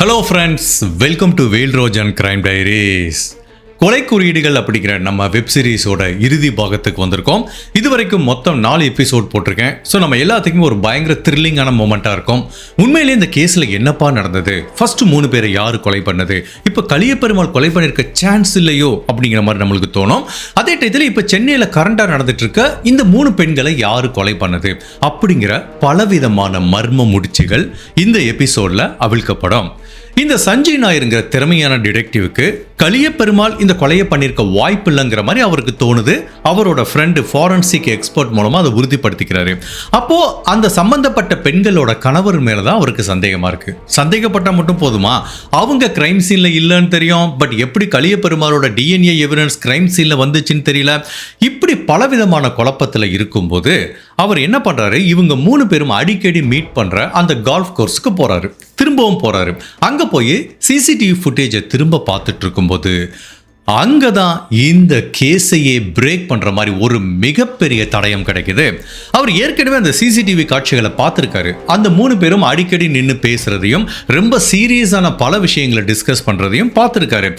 Hello friends, welcome to வேல் ரோஜ் and crime diaries. கொலை குறியீடுகள் அப்படிங்கிற நம்ம வெப் சீரிஸோட இறுதி பாகத்துக்கு வந்திருக்கோம். இதுவரைக்கும் மொத்தம் 4 எபிசோட் போட்டிருக்கேன். ஸோ நம்ம எல்லாத்துக்குமே ஒரு பயங்கர த்ரில்லிங்கான மூமெண்ட்டாக இருக்கும். உண்மையிலேயே இந்த கேஸில் என்னப்பா நடந்தது, ஃபர்ஸ்ட் 3 பேரை யார் கொலை பண்ணது, இப்போ கலியபெருமாள் கொலை பண்ணியிருக்க சான்ஸ் இல்லையோ அப்படிங்கிற மாதிரி நம்மளுக்கு தோணும். அதே டயத்தில் இப்போ சென்னையில் கரண்டாக நடந்துட்டு இருக்க இந்த 3 பெண்களை யார் கொலை பண்ணது அப்படிங்கிற பலவிதமான மர்ம முடிச்சுகள் இந்த எபிசோடில் அவிழ்க்கப்படும். இந்த சஞ்சய் நாயருங்கிற திறமையான டிடெக்டிவ்க்கு கலியபெருமாள் இந்த கொலையை பண்ணியிருக்க வாய்ப்பு இல்லைங்கிற மாதிரி அவருக்கு தோணுது. அவரோட ஃப்ரெண்டு ஃபாரன்சிக் எக்ஸ்பர்ட் மூலமா அதை உறுதிப்படுத்திக்கிறாரு. அப்போ அந்த சம்பந்தப்பட்ட பெண்களோட கணவர் மேலதான் அவருக்கு சந்தேகமா இருக்கு. சந்தேகப்பட்டா மட்டும் போதுமா? அவங்க கிரைம் சீன்ல இல்லைன்னு தெரியும், பட் எப்படி கலியபெருமாளோட டிஎன்ஏ எவிடன்ஸ் கிரைம் சீன்ல வந்துச்சுன்னு தெரியல. இப்படி பலவிதமான குழப்பத்துல இருக்கும்போது அவர் என்ன பண்றாரு, இவங்க 3 பேரும் அடிக்கடி மீட் பண்ற அந்த கால்ஃப் கோர்ஸ்க்கு போறாரு. திரும்பவும் போறாரு. அங்க போய் சிசிடிவி ஃபுட்டேஜை திரும்ப பார்த்துட்டு இருக்கும்போது அங்கதான் இந்த கேஸையே பிரேக் பண்ற மாதிரி ஒரு மிகப்பெரிய தடயம் கிடைக்குது. அவர் ஏற்கனவே அந்த சிசிடிவி காட்சிகளை பார்த்திருக்காரு. அந்த 3 பேரும் அடிக்கடி நின்று பேசுறதையும் ரொம்ப சீரியஸான பல விஷயங்களை டிஸ்கஸ் பண்றதையும் பார்த்திருக்காரு.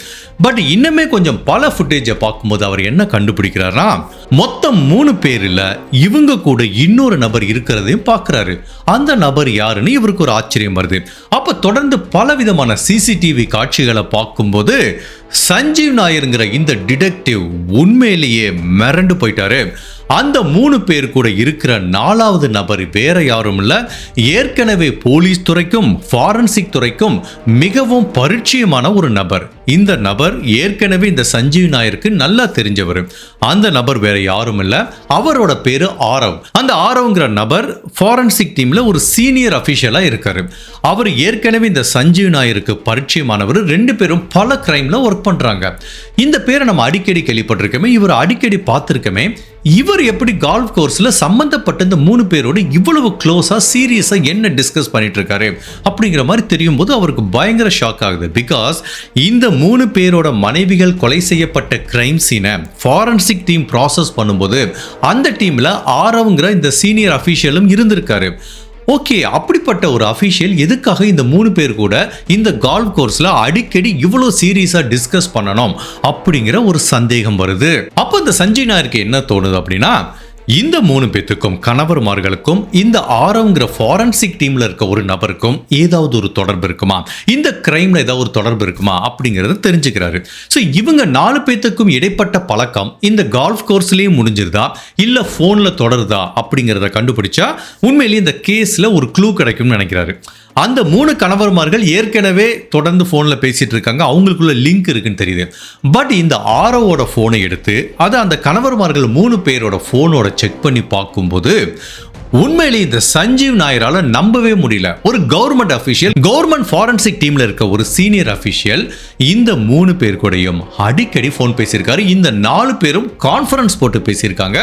பட் இன்னுமே கொஞ்சம் பல ஃபுட்டேஜை பார்க்கும்போது அவர் என்ன கண்டுபிடிக்கிறாரா, மொத்தம் 3 பேர்ல இவங்க கூட இன்னொரு நபர் இருக்கிறதையும் பார்க்கிறாரு. அந்த நபர் யாருன்னு இவருக்கு ஒரு ஆச்சரியம் வருது. அப்ப தொடர்ந்து பலவிதமான சிசிடிவி காட்சிகளை பார்க்கும்போது சஞ்சீவ் நாயருங்கிற இந்த டிடெக்டிவ் உண்மையிலேயே மிரண்டு போயிட்டாரு. அந்த 3 பேர் கூட இருக்கிற 4வது நபர் வேற யாரும் இல்ல, ஏற்கனவே போலீஸ் துறைக்கும் ஃபாரன்சிக் துறைக்கும் மிகவும் பரிச்சயமான ஒரு நபர். இந்த நபர் ஏற்கனவே இந்த சஞ்சீவ் நாயருக்கு நல்லா தெரிஞ்சவர். அந்த நபர் வேற யாரும் இல்ல, அவரோட பேரு ஆரவ். அந்த ஆரவ்ங்கிற நபர் ஃபாரன்சிக் டீம்ல ஒரு சீனியர் அபிஷியலா இருக்காரு. அவர் ஏற்கனவே இந்த சஞ்சீவ் நாயருக்கு பரிச்சயமானவர். 2 பேரும் பல கிரைம்ல ஒர்க் பண்றாங்க. இந்த பேரை நம்ம அடிக்கடி கேள்விப்பட்டிருக்கோமே, இவர் அடிக்கடி பார்த்திருக்கோமே. இவர் எப்படி கால்ஃப் கோர்ஸ்ல சம்பந்தப்பட்ட இந்த 3 பேரோட இவ்வளவு க்ளோஸா சீரியஸா என்ன டிஸ்கஸ் பண்ணிட்டு இருக்காரு அப்படிங்கிற மாதிரி தெரியும் போது அவருக்கு பயங்கர ஷாக் ஆகுது. பிகாஸ் இந்த 3 பேரோட மனைவிகள் கொலை செய்யப்பட்ட கிரைம் சீனை ஃபாரன்சிக் டீம் ப்ராசஸ் பண்ணும்போது அந்த டீம்ல ஆரவ்ங்கிற இந்த சீனியர் அபிஷியலும் இருந்திருக்காரு. ஓகே, அப்படிப்பட்ட ஒரு அபிஷியல் எதுக்காக இந்த 3 பேர் கூட இந்த கால்ஃப் கோர்ஸ்ல அடிக்கடி இவ்வளவு சீரியஸா டிஸ்கஸ் பண்ணணும் அப்படிங்கிற ஒரு சந்தேகம் வருது. அப்ப இந்த சஞ்சய் நாயருக்கு என்ன தோணுது அப்படின்னா, இந்த 3 பேத்துக்கும் கணவர்மார்களுக்கும் இந்த ஆரவ்ங்கிற ஃபாரன்சிக் டீம்ல இருக்க ஒரு நபருக்கும் ஏதாவது ஒரு தொடர்பு இருக்குமா, இந்த கிரைம்ல ஏதாவது ஒரு தொடர்பு இருக்குமா அப்படிங்கறத தெரிஞ்சுக்கிறாரு. ஸோ இவங்க 4 பேத்துக்கும் இடைப்பட்ட பழக்கம் இந்த கால்ஃப் கோர்ஸ்லயே முடிஞ்சிருதா இல்ல போன்ல தொடருதா அப்படிங்கறத கண்டுபிடிச்சா உண்மையிலேயே இந்த கேஸ்ல ஒரு க்ளூ கிடைக்கும்னு நினைக்கிறாரு. அந்த 3 கணவர்மார்கள் ஏற்கனவே தொடர்ந்து போன்ல பேசிட்டு இருக்காங்க, அவங்களுக்குள்ள லிங்க் இருக்குன்னு தெரியுது. பட் இந்த ஆரோவோட போனை எடுத்து அதை அந்த கணவர்மார்கள் 3 பேரோட போனோட செக் பண்ணி பார்க்கும்போது உண்மையிலே இந்த சஞ்சீவ் நாயரால நம்பவே முடியல. ஒரு கவர்மெண்ட் அபிஷியல், கவர்மெண்ட் ஃபாரன்சிக் டீம்ல இருக்க ஒரு சீனியர் அபிஷியல் இந்த 3 பேர் கூடயும் அடிக்கடி போன் பேசியிருக்காரு. இந்த 4 பேரும் கான்ஃபரன்ஸ் போட்டு பேசியிருக்காங்க.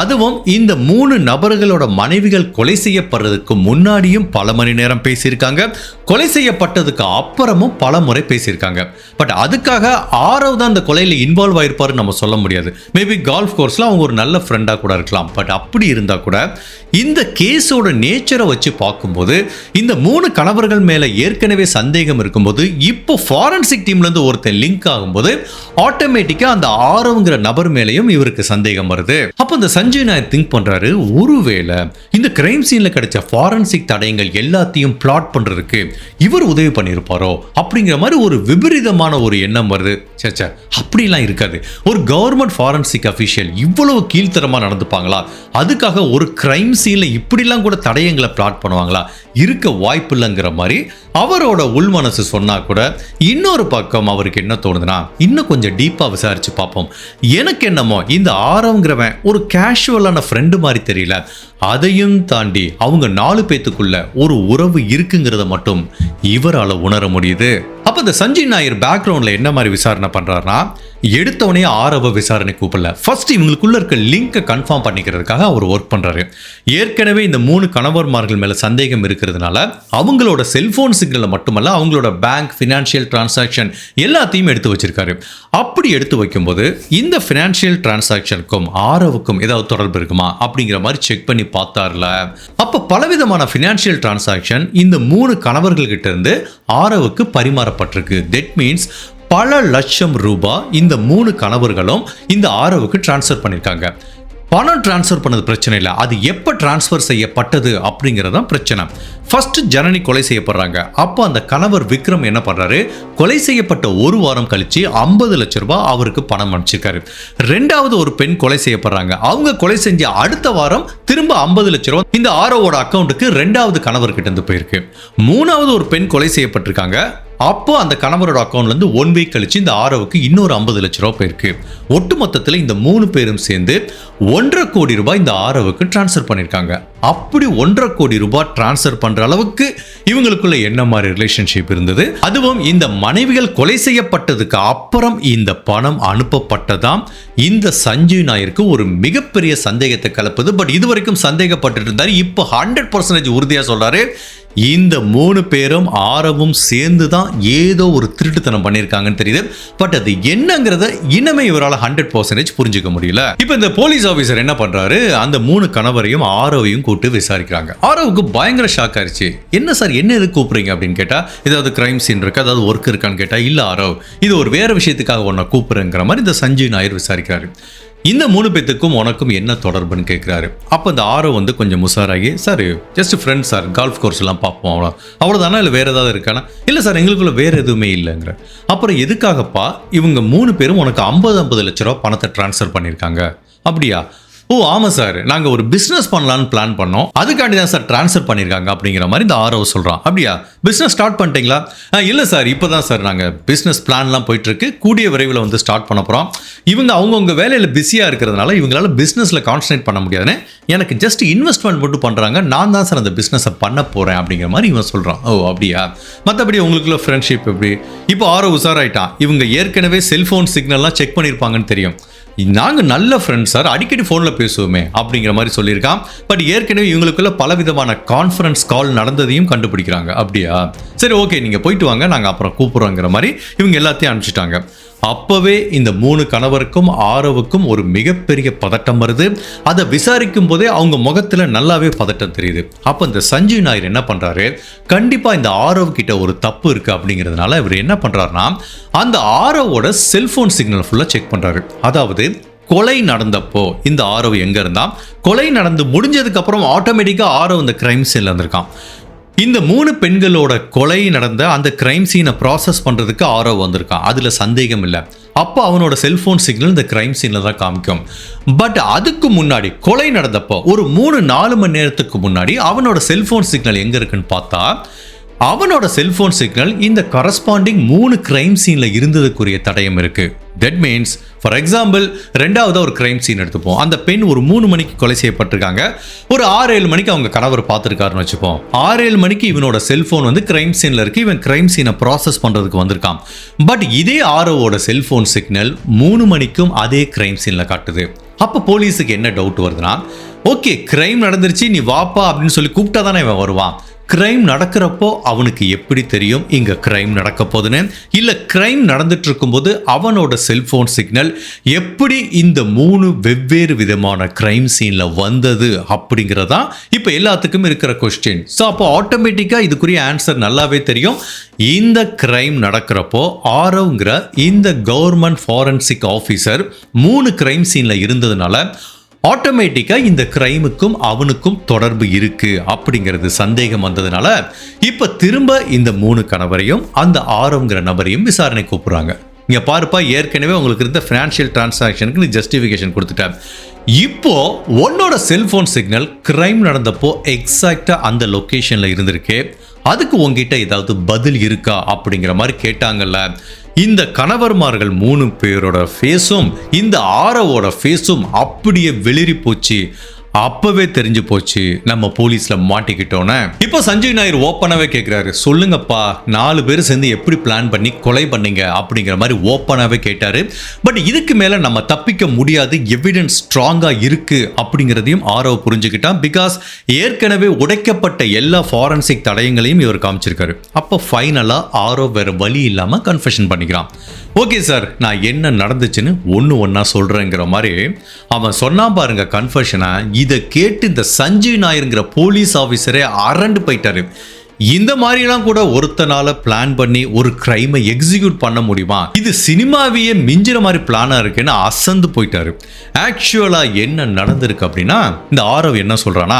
அதுவும் இந்த 3 நபர்களோட மனைவிகள் கொலை செய்யப்படுறதுக்கு முன்னாடியும் பல மணி நேரம் பேசியிருக்காங்க, கொலை செய்யப்பட்டதுக்கு அப்புறமும் பல முறை பேசியிருக்காங்க. பட் அதுக்காக ஆரவ் தான் இந்த கொலையில இன்வால்வ் ஆயிருப்பாரு நம்ம சொல்ல முடியாது. மேபி கால்ஃப் கோர்ஸ்ல அவங்க ஒரு நல்ல ஃப்ரெண்டா கூட இருக்கலாம். பட் அப்படி இருந்தா கூட இந்த கேஸோட நேச்சரை வச்சு பார்க்கும்போது இந்த 3 கணவர்கள் மேல ஏற்கனவே சந்தேகம் இருக்கும்போது இப்போ ஃபாரன்சிக் டீம்ல இருந்து ஒருத்தன் லிங்க் ஆகும்போது ஆட்டோமேட்டிக்கா அந்த ஆரவ்ங்கிற நபர் மேலையும் இவருக்கு சந்தேகம் வருது. அப்ப இந்த சஞ்சய் நாயர் திங்க் பண்றாரு, ஒருவேளை இந்த கிரைம் சீன்ல கிடைச்ச ஃபாரன்சிக் தடயங்கள் எல்லாத்தையும் பிளாட் பண்றதுக்கு இவர் உதவி பண்ணியிருப்பாரோ அப்படிங்கிற மாதிரி ஒரு விபரீதமான ஒரு எண்ணம் வருது. சச்சா, அப்படிலாம் இருக்காது. ஒரு கவர்மெண்ட் ஃபாரன்சிக் அபிஷியல் இவ்வளவு கீழ்த்தரமா நடந்துப்பாங்களா? அதுக்காக ஒரு கிரைம் சீன்ல இப்படிலாம் கூட தடயங்களை பிளாட் பண்ணுவாங்களா? இருக்க வாய்ப்பு இல்லைங்கிற மாதிரி அவரோட உள் மனசு சொன்னா கூட இன்னொரு பக்கம் அவருக்கு என்ன தோணுதுன்னா, இன்னும் கொஞ்சம் டீப்பா விசாரிச்சு பார்ப்போம். எனக்கு என்னமோ இந்த ஆரவ்ங்கிறவன் ஒரு கேஷுவலான ஃப்ரெண்டு மாதிரி தெரியல. அதையும் தாண்டி அவங்க 4 பேத்துக்குள்ள ஒரு உறவு இருக்குங்கிறத மட்டும் இவரால உணர முடியுது. அப்ப இந்த சஞ்சய் நாயர் பேக்ரவுண்ட்ல என்ன மாதிரி விசாரணை பண்றாருன்னா, எடுத்தவனே ஆரவ விசாரணை கூப்பிடல. ஃபர்ஸ்ட் இவங்களுக்குள்ள இருக்க லிங்கை கன்ஃபார்ம் பண்ணிக்கிறதுக்காக அவர் ஒர்க் பண்றாரு. ஏற்கனவே இந்த 3 கணவர்மார்கள் மேல சந்தேகம் இருக்கிறதுனால அவங்களோட செல்போன் சிக்னலை மட்டுமல்ல அவங்களோட பேங்க், ஃபினான்ஷியல் டிரான்சாக்ஷன் எல்லாத்தையும் எடுத்து வச்சிருக்காரு. அப்படி எடுத்து வைக்கும்போது இந்த ஃபினான்ஷியல் டிரான்சாக்ஷனுக்கும் ஆரவுக்கும் ஏதாவது தொடர்பு இருக்குமா அப்படிங்கிற மாதிரி செக் பண்ணி பார்த்தார்ல. அப்ப பலவிதமான ஃபினான்ஷியல் டிரான்சாக்ஷன் இந்த 3 கணவர்கள் கிட்ட இருந்து ஆரவுக்கு பரிமாறப்பட்டிருக்கு. தட் மீன்ஸ் பல லட்சம் ரூபாய் இந்த 3 கணவர்களும் இந்த ஆரவுக்கு டிரான்ஸ்ஃபர் பண்ணியிருக்காங்க. பணம் டிரான்ஸ்ஃபர் பண்ணது பிரச்சனை இல்லை, அது எப்போ டிரான்ஸ்ஃபர் செய்யப்பட்டது அப்படிங்கிறதான் பிரச்சனை. ஃபர்ஸ்ட் ஜனனி கொலை செய்யப்படுறாங்க. அப்போ அந்த கணவர் விக்ரம் என்ன பண்றாரு, கொலை செய்யப்பட்ட ஒரு வாரம் கழிச்சு 50 லட்சம் ரூபாய் அவருக்கு பணம் அனுப்பிச்சிருக்காரு. ரெண்டாவது ஒரு பெண் கொலை செய்யப்படுறாங்க. அவங்க கொலை செஞ்ச அடுத்த வாரம் திரும்ப 50 லட்சம் ரூபாய் இந்த ஆரோவோட அக்கௌண்ட்டுக்கு ரெண்டாவது கணவர்கிட்ட இருந்து போயிருக்கு. மூணாவது ஒரு பெண் கொலை செய்யப்பட்டிருக்காங்க. அப்போ அந்த கணவரோட அக்கௌண்ட்ல இருந்து 1 வீக் கழிச்சு இந்த ஆரோவுக்கு இன்னொரு 50 லட்சம் ரூபாய் போயிருக்கு. ஒட்டு மொத்தத்தில் இந்த 3 பேரும் சேர்ந்து 1.5 கோடி ரூபாய் இந்த ஆரோவுக்கு டிரான்ஸ்ஃபர் பண்ணிருக்காங்க. அப்படி 1.5 கோடி ரூபாய் டிரான்ஸ்ஃபர் பண்ற அளவுக்கு இவங்களுக்குள்ள என்ன மாதிரி ரிலேஷன்ஷிப் இருந்தது, அதுவும் இந்த மனைவிகள் கொலை செய்யப்பட்டதுக்கு அப்புறம் இந்த பணம் அனுப்பப்பட்டதாம் இந்த சஞ்சீவ் நாயருக்கு ஒரு மிகப்பெரிய சந்தேகத்தை கலப்புது. பட் இதுவரைக்கும் சந்தேகப்பட்டு இருந்தாரு. இப்போ 100% உறுதியா சொல்றாரு, இந்த 3 பேரும் ஆரவும் சேர்ந்து தான் ஏதோ ஒரு திருட்டுத்தனம் பண்ணியிருக்காங்கன்னு தெரியுது. பட் அது என்னங்கிறத இன்னமே இவரால் 100% புரிஞ்சுக்க முடியல. இப்போ இந்த போலீஸ் ஆஃபீஸர் என்ன பண்றாரு, அந்த 3 கணவரையும் ஆரவையும் கூப்பிட்டு விசாரிக்கிறாங்க. ஆரவுக்கு பயங்கர ஷாக் ஆயிடுச்சு. என்ன சார், என்ன எதுக்கு கூப்பிடுறீங்க அப்படின்னு கேட்டா, ஏதாவது கிரைம் சீன் இருக்கு, அதாவது ஒர்க் இருக்கான்னு கேட்டா, இல்ல ஆரவ், இது ஒரு வேற விஷயத்துக்காக உன்னை கூப்பிடுறேங்கிற மாதிரி இந்த சஞ்சீவ் நாயர் விசாரிக்கிறாரு. இந்த 3 பேத்துக்கும் உனக்கும் என்ன தொடர்புன்னு கேட்குறாரு. அப்போ இந்த ஆரோ கொஞ்சம் முசாராகி, sir just friend sir, golf course எல்லாம் பார்ப்போம், அவ்வளோதானா, இல்லை வேற ஏதாவது இருக்கானா? இல்லை சார், எங்களுக்குள்ள வேற எதுவுமே இல்லைங்கிற. அப்புறம் எதுக்காகப்பா இவங்க 3 பேரும் உனக்கு 50 லட்ச ரூபா பணத்தை டிரான்ஸ்ஃபர் பண்ணியிருக்காங்க? அப்படியா? ஓ ஆமாம் சார், நாங்கள் ஒரு பிஸ்னஸ் பண்ணலான்னு பிளான் பண்ணோம், அதுக்காண்டி தான் சார் ட்ரான்ஸ்ஃபர் பண்ணியிருக்காங்க அப்படிங்கிற மாதிரி இந்த ஆரோ சொல்கிறான். அப்படியா, பிஸ்னஸ் ஸ்டார்ட் பண்ணிட்டீங்களா? இல்லை சார், இப்போ தான் சார் நாங்கள் பிஸ்னஸ் பிளான்லாம் போயிட்டுருக்கு, கூடிய விரைவில் ஸ்டார்ட் பண்ண போகிறோம். இவங்க அவங்கவுங்க வேலையில் பிஸியாக இருக்கிறதுனால இவங்களால பிஸ்னஸில் கான்சன்ட்ரேட் பண்ண முடியாதுன்னு எனக்கு ஜஸ்ட் இன்வெஸ்ட்மெண்ட் மட்டும் பண்ணுறாங்க, நான் தான் சார் அந்த பிஸ்னஸை பண்ண போகிறேன் அப்படிங்கிற மாதிரி இவன் சொல்கிறான். ஓ அப்படியா, மற்றபடி உங்களுக்குள்ள ஃப்ரெண்ட்ஷிப் எப்படி? இப்போ ஆரோ உசாராயிட்டான். இவங்க ஏற்கனவே செல்ஃபோன் சிக்னல்லாம் செக் பண்ணியிருப்பாங்கன்னு தெரியும். நாங்கள் நல்ல ஃப்ரெண்ட்ஸ் சார், அடிக்கடி ஃபோனில் பேசுவோமே அப்படிங்கிற மாதிரி சொல்லியிருக்கான். பட் ஏற்கனவே இவங்களுக்குள்ள பலவிதமான கான்ஃபரன்ஸ் கால் நடந்ததையும் கண்டுபிடிக்கிறாங்க. அப்படியா, சரி ஓகே, நீங்கள் போயிட்டு வாங்க, நாங்கள் அப்புறம் கூப்பிட்றோங்கிற மாதிரி இவங்க எல்லாத்தையும் அனுப்பிச்சிட்டாங்க. அப்பவே இந்த 3 கணவருக்கும் ஆரவுக்கும் ஒரு மிகப்பெரிய பதட்டம் வருது. அதை விசாரிக்கும் போதே அவங்க முகத்துல நல்லாவே பதட்டம் தெரியுது. அப்ப இந்த சஞ்சீவ் நாயர் என்ன பண்றாரு, கண்டிப்பா இந்த ஆரவ் கிட்ட ஒரு தப்பு இருக்கு அப்படிங்கிறதுனால இவர் என்ன பண்றாருன்னா, அந்த ஆரவோட செல்போன் சிக்னல் ஃபுல்லா செக் பண்றாரு. அதாவது கொலை நடந்தப்போ இந்த ஆரவ் எங்க இருந்தா, கொலை நடந்து முடிஞ்சதுக்கு அப்புறம் ஆட்டோமேட்டிக்கா ஆரவ் இந்த கிரைம் சீன்ல இருந்திருக்கான். இந்த 3 பெண்களோட கொலை நடந்த அந்த கிரைம் சீனை ப்ராசஸ் பண்ணுறதுக்கு ஆரவ் வந்திருக்கான், அதில் சந்தேகம் இல்லை. அப்போ அவனோட செல்ஃபோன் சிக்னல் இந்த கிரைம் சீனில் தான் காமிக்கும். பட் அதுக்கு முன்னாடி கொலை நடந்தப்போ ஒரு 3-4 மணி நேரத்துக்கு முன்னாடி அவனோட செல்ஃபோன் சிக்னல் எங்கே இருக்குன்னு பார்த்தா, அவனோட செல்போன் சிக்னல் இந்த கரஸ்பாண்டிங் 3 கிரைம் சீன்ல இருந்ததுக்குரிய தடயம் இருக்கு. தட் மீன்ஸ் ஃபார் எக்ஸாம்பிள், ரெண்டாவது ஒரு கிரைம் சீன் எடுத்துப்போம். அந்த பெண் ஒரு 3 மணிக்கு கொலை செய்யப்பட்டிருக்காங்க. ஒரு 6-7 மணிக்கு அவங்க கணவர் பார்த்துருக்காருன்னு வச்சுப்போம். 6-7 மணிக்கு இவனோட செல்போன் கிரைம் சீன்ல இருக்கு. இவன் கிரைம் சீனை ப்ராசஸ் பண்றதுக்கு வந்திருக்கான். பட் இதே ஆரோவோட செல்போன் சிக்னல் 3 மணிக்கும் அதே கிரைம் சீன்ல காட்டுது. அப்போ போலீஸுக்கு என்ன டவுட் வருதுன்னா, ஓகே கிரைம் நடந்துருச்சு, நீ வாப்பா அப்படின்னு சொல்லி கூப்பிட்டா தானே இவன் வருவான். கிரைம் நடக்கிறப்போ அவனுக்கு எப்படி தெரியும் இங்க கிரைம் நடக்க போதுன்னு? இல்ல கிரைம் நடந்துட்டு இருக்கும்போது அவனோட செல்போன் சிக்னல் எப்படி இந்த 3 வெவ்வேறு விதமான கிரைம் சீன்ல வந்தது அப்படிங்கிறதா இப்ப எல்லாத்துக்கும் இருக்கிற கொஸ்டின். ஸோ அப்போ ஆட்டோமேட்டிக்கா இதுக்குரிய ஆன்சர் நல்லாவே தெரியும். இந்த கிரைம் நடக்கிறப்போ ஆரவ்ங்கிற இந்த கவர்மெண்ட் ஃபாரன்சிக் ஆஃபீஸர் 3 கிரைம் சீன்ல இருந்ததுனால ஆட்டோமேட்டிக்கா இந்த கிரைமுக்கும் அவனுக்கும் தொடர்பு இருக்கு அப்படிங்கிறது சந்தேகம் வந்ததுனால இப்ப திரும்ப இந்த 3 கணவரையும் அந்த ஆரவ்ங்கிற நபரையும் விசாரணை கூப்பிடுறாங்க. இங்க பாருப்பா, ஏற்கனவே உங்களுக்கு இருந்த ஃபினான்ஷியல் டிரான்சாக்ஷனுக்கு நீ ஜஸ்டிஃபிகேஷன் கொடுத்துட்ட. இப்போ உன்னோட செல்போன் சிக்னல் கிரைம் நடந்தப்போ எக்ஸாக்டா அந்த லொகேஷன்ல இருந்திருக்கு. அதுக்கு உங்ககிட்ட ஏதாவது பதில் இருக்கா அப்படிங்கிற மாதிரி கேட்டாங்கல்ல. இந்த கணவர்மார்கள் 3 பேரோட ஃபேஸும் இந்த ஆரவோட ஃபேஸும் அப்படியே வெளிரி போச்சு. அப்பவே தெரிஞ்சு போச்சு நம்ம போலீஸ்ல மாட்டிக்கிட்டோன்னு. இப்போ சஞ்சய் நாயர் ஓப்பனாவே கேட்கிறாரு, சொல்லுங்கப்பா 4 பேர் சேர்ந்து எப்படி பிளான் பண்ணி கொலை பண்ணீங்க அப்படிங்கிற மாதிரி ஓப்பனாவே கேட்டாரு. பட் இதுக்கு மேல நம்ம தப்பிக்க முடியாது, எவிடன்ஸ் ஸ்ட்ராங்கா இருக்கு அப்படிங்கிறதையும் ஆரவ் புரிஞ்சுக்கிட்டான். பிகாஸ் ஏற்கனவே உடைக்கப்பட்ட எல்லா ஃபாரன்சிக் தடயங்களையும் இவர் காமிச்சிருக்காரு. அப்போ ஃபைனலா ஆரவ் வேற வழி இல்லாம கன்ஃபெஷன் பண்ணிக்கிறான். ஓகே சார், நான் என்ன நடந்துச்சுன்னு ஒன்னா சொல்றேங்கிற மாதிரி அவன் சொன்னா பாருங்க கன்ஃபெஷனை. இதை கேட்டு இந்த சஞ்சய் நாயர்ங்கிற போலீஸ் ஆஃபீஸரே அரண்டு போயிட்டாரு. இந்த மாதிரிலாம் கூட ஒருத்தனால பிளான் பண்ணி ஒரு கிரைமை எக்ஸிக்யூட் பண்ண முடியுமா? இது சினிமாவையே மிஞ்சிற மாதிரி பிளானா இருக்குன்னு அசந்து போயிட்டாரு. ஆக்சுவலா என்ன நடந்திருக்கு அப்படின்னா, இந்த ஆரவ் என்ன சொல்றானா,